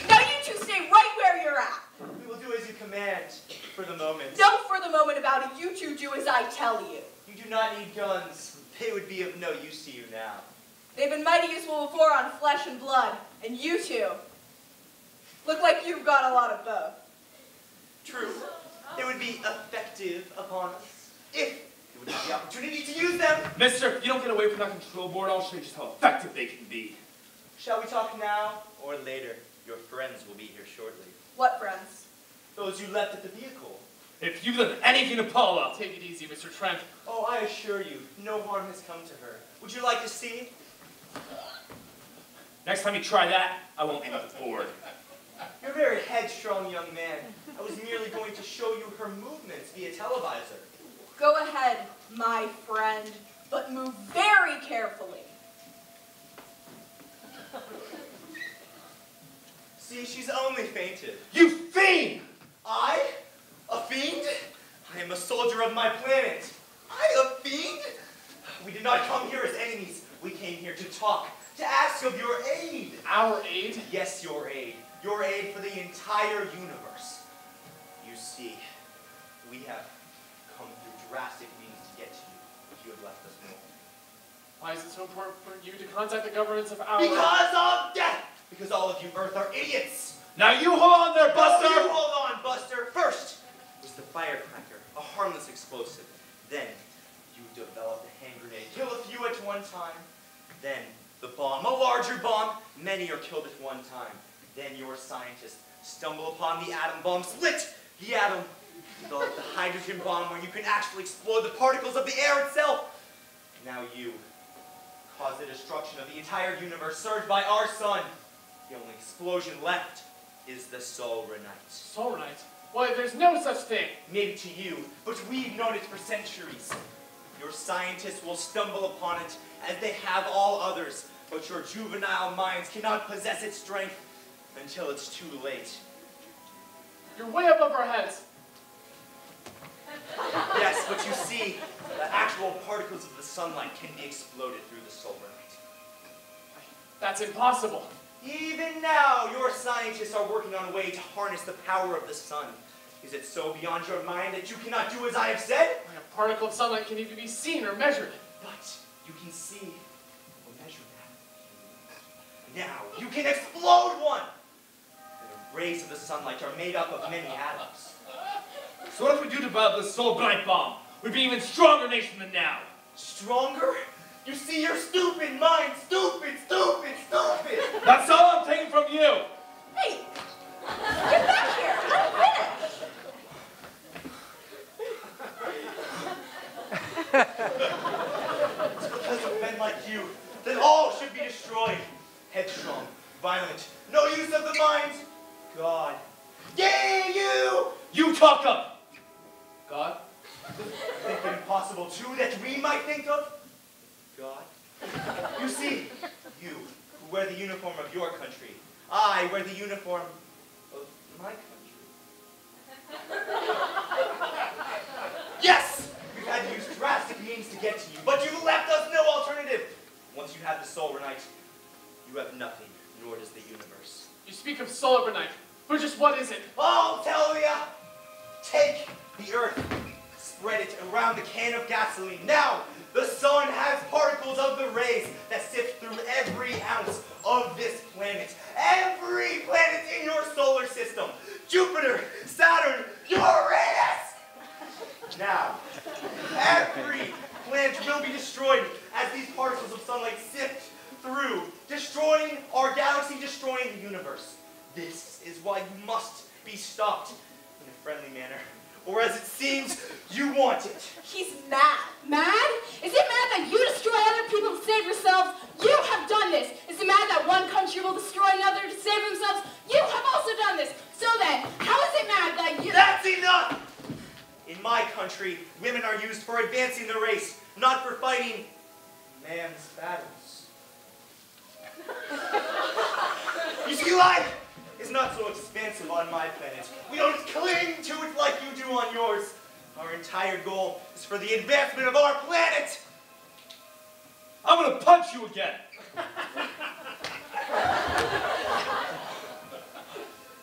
Now you two stay right where you're at. We will do as you command for the moment. No for the moment about it. You two do as I tell you. You do not need guns. They would be of no use to you now. They've been mighty useful before on flesh and blood. And you two look like you've got a lot of both. True. They would be effective upon us if we would have the opportunity to use them. Mister, if you don't get away from that control board, I'll show you just how effective they can be. Shall we talk now or later? Your friends will be here shortly. What friends? Those you left at the vehicle. If you've done anything to Paula, Take it easy, Mr. Trent. Oh, I assure you, no harm has come to her. Would you like to see? next time you try that, I won't aim at the board. You're a very headstrong young man. I was merely going to show you her movements via televisor. Go ahead, my friend, but move very carefully. See, she's only fainted. You fiend! I? A fiend? I am a soldier of my planet. I, a fiend? We did not come here as enemies. We came here to talk, to ask of your aid. Our aid? Yes, your aid. Your aid for the entire universe. You see, we have come through drastic means to get to you. you have left us more. Why is it so important for you to contact the governments of our... Because of death! Because all of you Earth are idiots! Now you hold on there, Buster! No, you hold on, Buster! First was the firecracker, a harmless explosive. Then you developed a hand grenade, kill a few at one time. Then the bomb, a larger bomb, many are killed at one time. Then your scientists stumble upon the atom bomb, split the atom, develop the hydrogen bomb where you can actually explode the particles of the air itself. Now you cause the destruction of the entire universe surged by our sun. The only explosion left is the Solronite. Solronite? Why, there's no such thing. Maybe to you, but we've known it for centuries. Your scientists will stumble upon it as they have all others, but your juvenile minds cannot possess its strength until it's too late. You're way above our heads. Yes, but you see, the actual particles of the sunlight can be exploded through the Solronite. That's impossible. Even now, your scientists are working on a way to harness the power of the sun. Is it so beyond your mind that you cannot do as I have said? A particle of sunlight can even be seen or measured. But you can see or measure that. Now, you can explode one! The rays of the sunlight are made up of many atoms. So what if we do develop the Solronite bomb? We'd be an even stronger nation than now. Stronger? You see your stupid mind, stupid! That's all I'm taking from you! Hey! Get back here! Let him finish! It's because of men like you that all should be destroyed. Headstrong, violent, no use of the mind. God. Yay, you! You talk up! God? Think it impossible too that we might think of? God. You see, you who wear the uniform of your country, I wear the uniform of my country. Yes! We've had to use drastic means to get to you, but you left us no alternative. Once you have the Solronite, you have nothing, nor does the universe. You speak of Solronite, but just what is it? I'll tell ya! Take the Earth, spread it around the can of gasoline. Now, the sun has particles of the rays that sift through every ounce of this planet. Every planet in your solar system. Jupiter, Saturn, Uranus! Now, every planet will be destroyed as these particles of sunlight sift through, destroying our galaxy, destroying the universe. This is why you must be stopped in a friendly manner. Or as it seems, you want it. He's mad. Mad? Is it mad that you destroy other people to save yourselves? You have done this. Is it mad that one country will destroy another to save themselves? You have also done this. So then, how is it mad that you... That's enough! In my country, women are used for advancing the race, not for fighting man's battles. You see, life is not so expansive on my planet. We don't cling to it like you do on yours. Our entire goal is for the advancement of our planet. I'm gonna punch you again!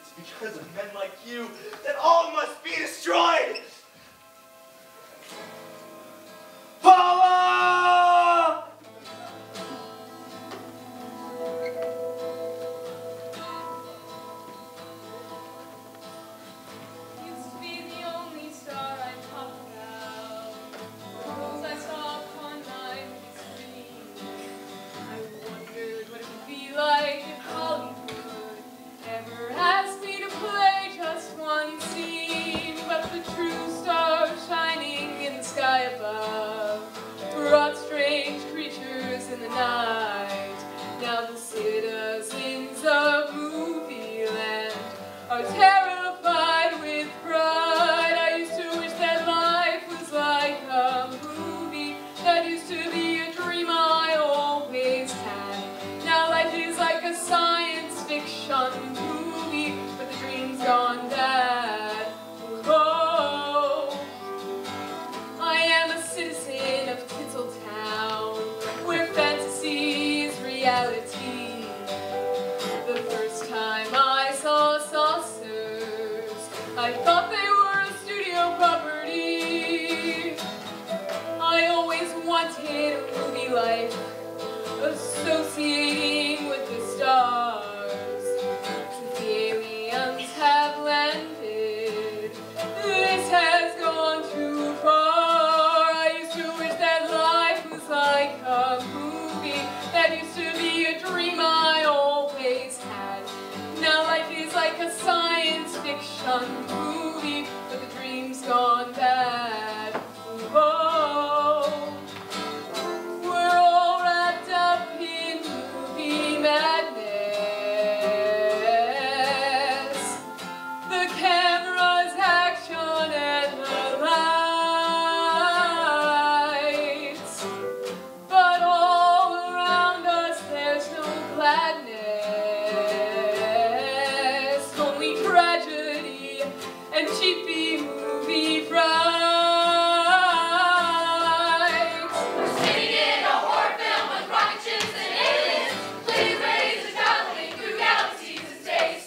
It's because of men like you that all must be destroyed. Power! Used to be the only star I talked about. Those I saw upon my screen. I wondered what it would be like if Hollywood ever asked me to play just one scene. But the true stars shining in the sky above brought strange creatures in the night. Now the citizens of movie land are terrified with pride. I used to wish that life was like a movie. That used to be a dream I always had. Now life is like a science fiction movie, but the dream's gone bad. Oh, I am a citizen of Tinseltown, where fantasy is reality. The first time I saw saucers, I thought they were a studio property. I always wanted associating with the stars. Since the aliens have landed, this has gone too far. I used to wish that life was like a movie. That used to be a dream I always had. Now life is like a science fiction movie, but the dream's gone bad. Whoa. We're all wrapped up in movie madness. The camera's action and the lights. But all around us there's no gladness. Only tragedy and cheapy movie frights. Sitting in a horror film with rocket ships and aliens. Please raise the traveling through galaxies and space.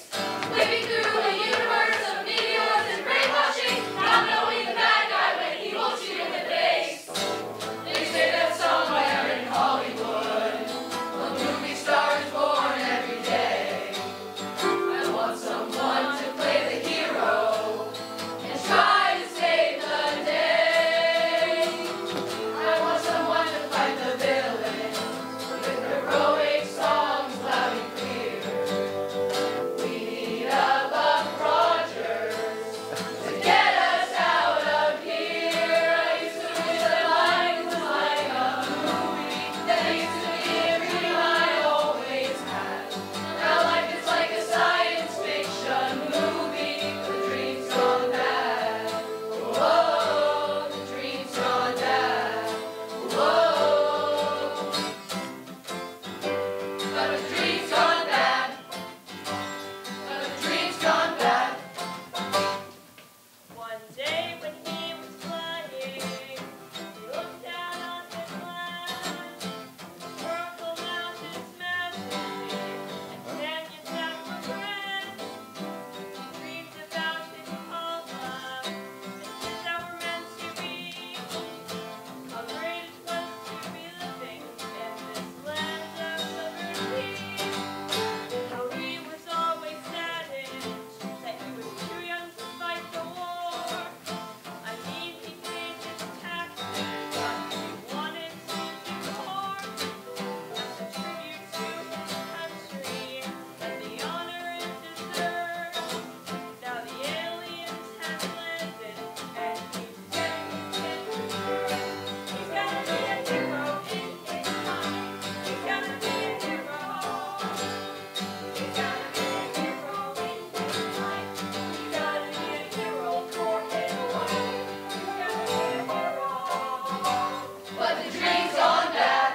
Living through a universe of meteors and brainwashing. Not knowing the bad guy when he won't shoot in the face. They say that somewhere in Hollywood, a movie star is born every day. I want someone to play the hero and try to save the day. I want someone to fight the villain with heroic songs loud and clear. We need a Buck Rogers to get us out of here. I used to wish that life was like a movie. That used to be a dream I always had. Now life is like a science fiction movie. The dream's gone bad. Whoa, the dream's gone bad. Whoa, but the dream's gone bad. But the dream's gone bad. One day when he was flying, he looked down on his land. Purple mountains majesty, and canyons that were grand. Dreamed about his Paula, and kids that were meant to be. How great it was to be living in this land of liberty. How he was always saddened that he was too young to fight the war. I mean, he paid his taxes, but he wanted to do more. As a tribute to his country and the honor it deserves. Now the aliens have landed, and he's getting his return. He's gotta be a hero in his mind. He's gotta be a hero. He's gotta be a hero in his life. He's gotta be a hero for his wife. He's gotta be a hero. But the dream's gone bad.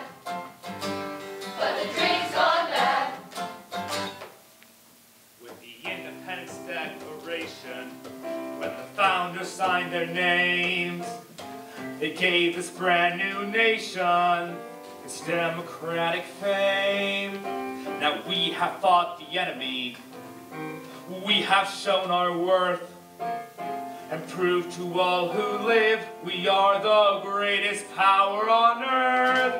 But the dream's gone bad. With the Independence Declaration, when the founders signed their names, they gave this brand new nation its democratic fame. Now we have fought the enemy, we have shown our worth, and proved to all who live we are the greatest power on earth.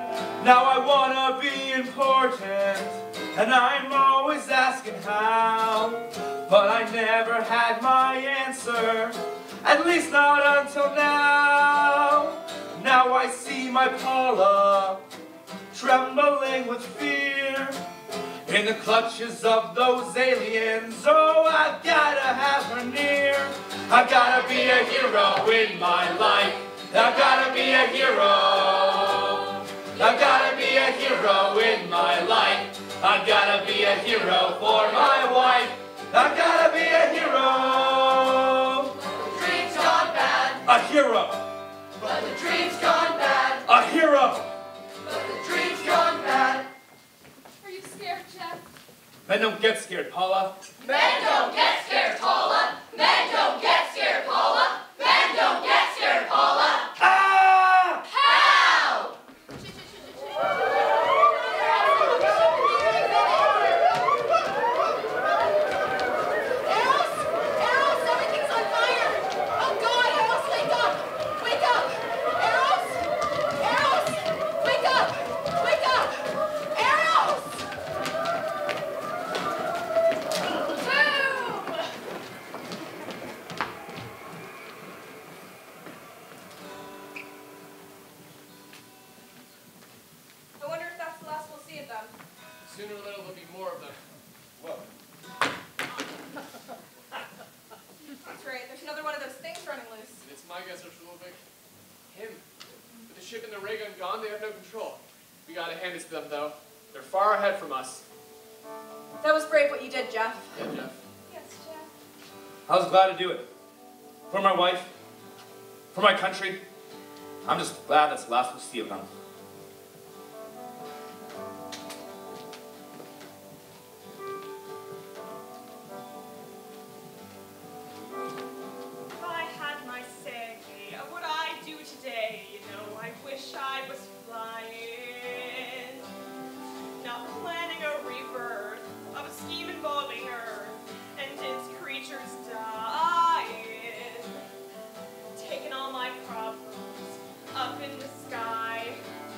Now I wanna be important, and I'm always asking how, but I never had my answer, at least not until now. Now I see my Paula trembling with fear in the clutches of those aliens. Oh, I gotta have her near. I gotta be a hero in my life. I gotta be a hero. I gotta be a hero in my life. I gotta be a hero for my wife. I gotta be a hero. The dream's gone bad. A hero. But the dream's gone bad. A hero. But the dream's gone bad. Are you scared, Jeff? Men don't get scared, Paula. Men don't get scared, Paula. Men don't get scared, Paula. Men don't get scared, Paula. Ah! How? Wake up! ship and the ray gun gone, they have no control. We gotta hand it to them, though. They're far ahead from us. That was brave what you did, Jeff. Yeah, Jeff. Yes, Jeff. I was glad to do it. For my wife, for my country. I'm just glad that's the last we'll see of them. If I had my say of what I do today, you know, I wish I was flying. Not planning a rebirth of a scheme involving Earth and its creatures dying. Taking all my problems up in the sky,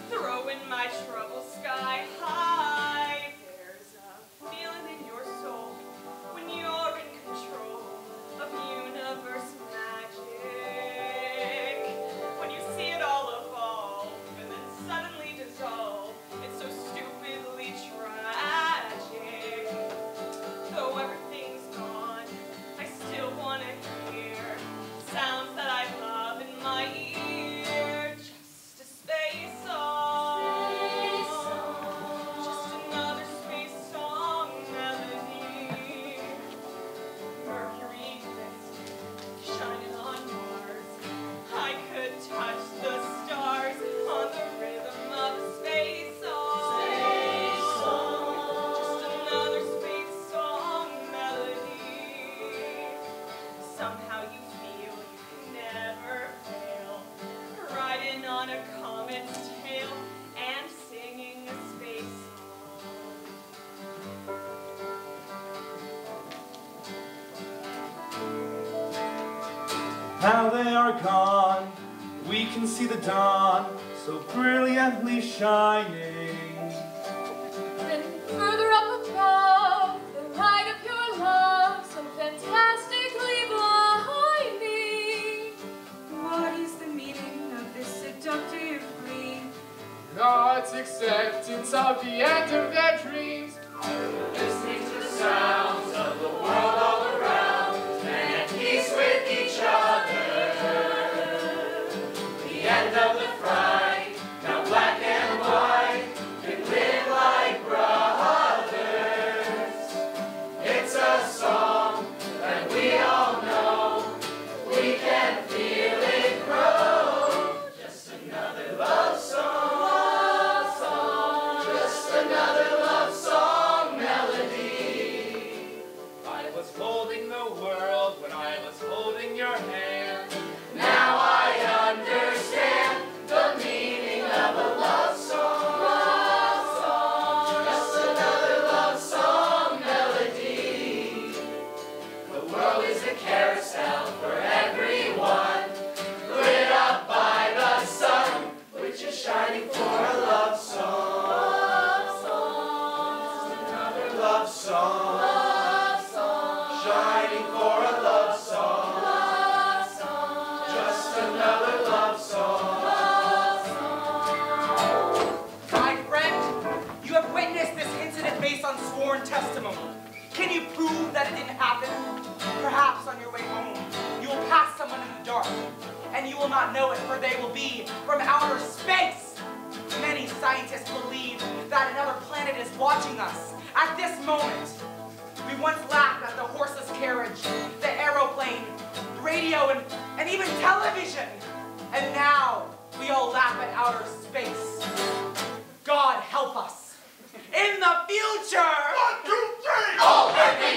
throwing my trouble sky high. There's a feeling in your soul when you're in control of universe magic. When you see it all evolve and then suddenly dissolve, it's so stupidly tragic. Though everything's gone, I still want to hear sounds that I love in my ear. Just a space song. Just another space song melody. Mercury mist shining on Mars. I could touch the stars on the rhythm of a space song. Just another space song melody. Somehow you feel you can never fail, riding on a comet's tail and singing a space Now they are gone, we can see the dawn so brilliantly shining. Then further up above, the light of your love, so fantastically blinding. What is the meaning of this seductive gleam? God's acceptance of the end of their dreams. Listening to the sounds of the world all around, and at peace with each other. The end of the fright, now black and white, can live like brothers. It's a song that we all know, we can feel it grow. Just another love song, just another love song melody. I was holding the world when I was holding your hand. Now I understand the meaning of a love song. Just another love song melody. The world is a carousel for everyone, lit up by the sun, which is shining for a love song. Just another love song. Shining for a love song. Just another love song. My friend, you have witnessed this incident based on sworn testimony. Can you prove that it didn't happen? Perhaps on your way home, you will pass someone in the dark, and you will not know it, for they will be from outer space. Many scientists believe that another planet is watching us at this moment. We once laughed at the horseless carriage, the aeroplane, radio, and even television. And now we all laugh at outer space. God help us. In the future! 1, 2, 3! All happy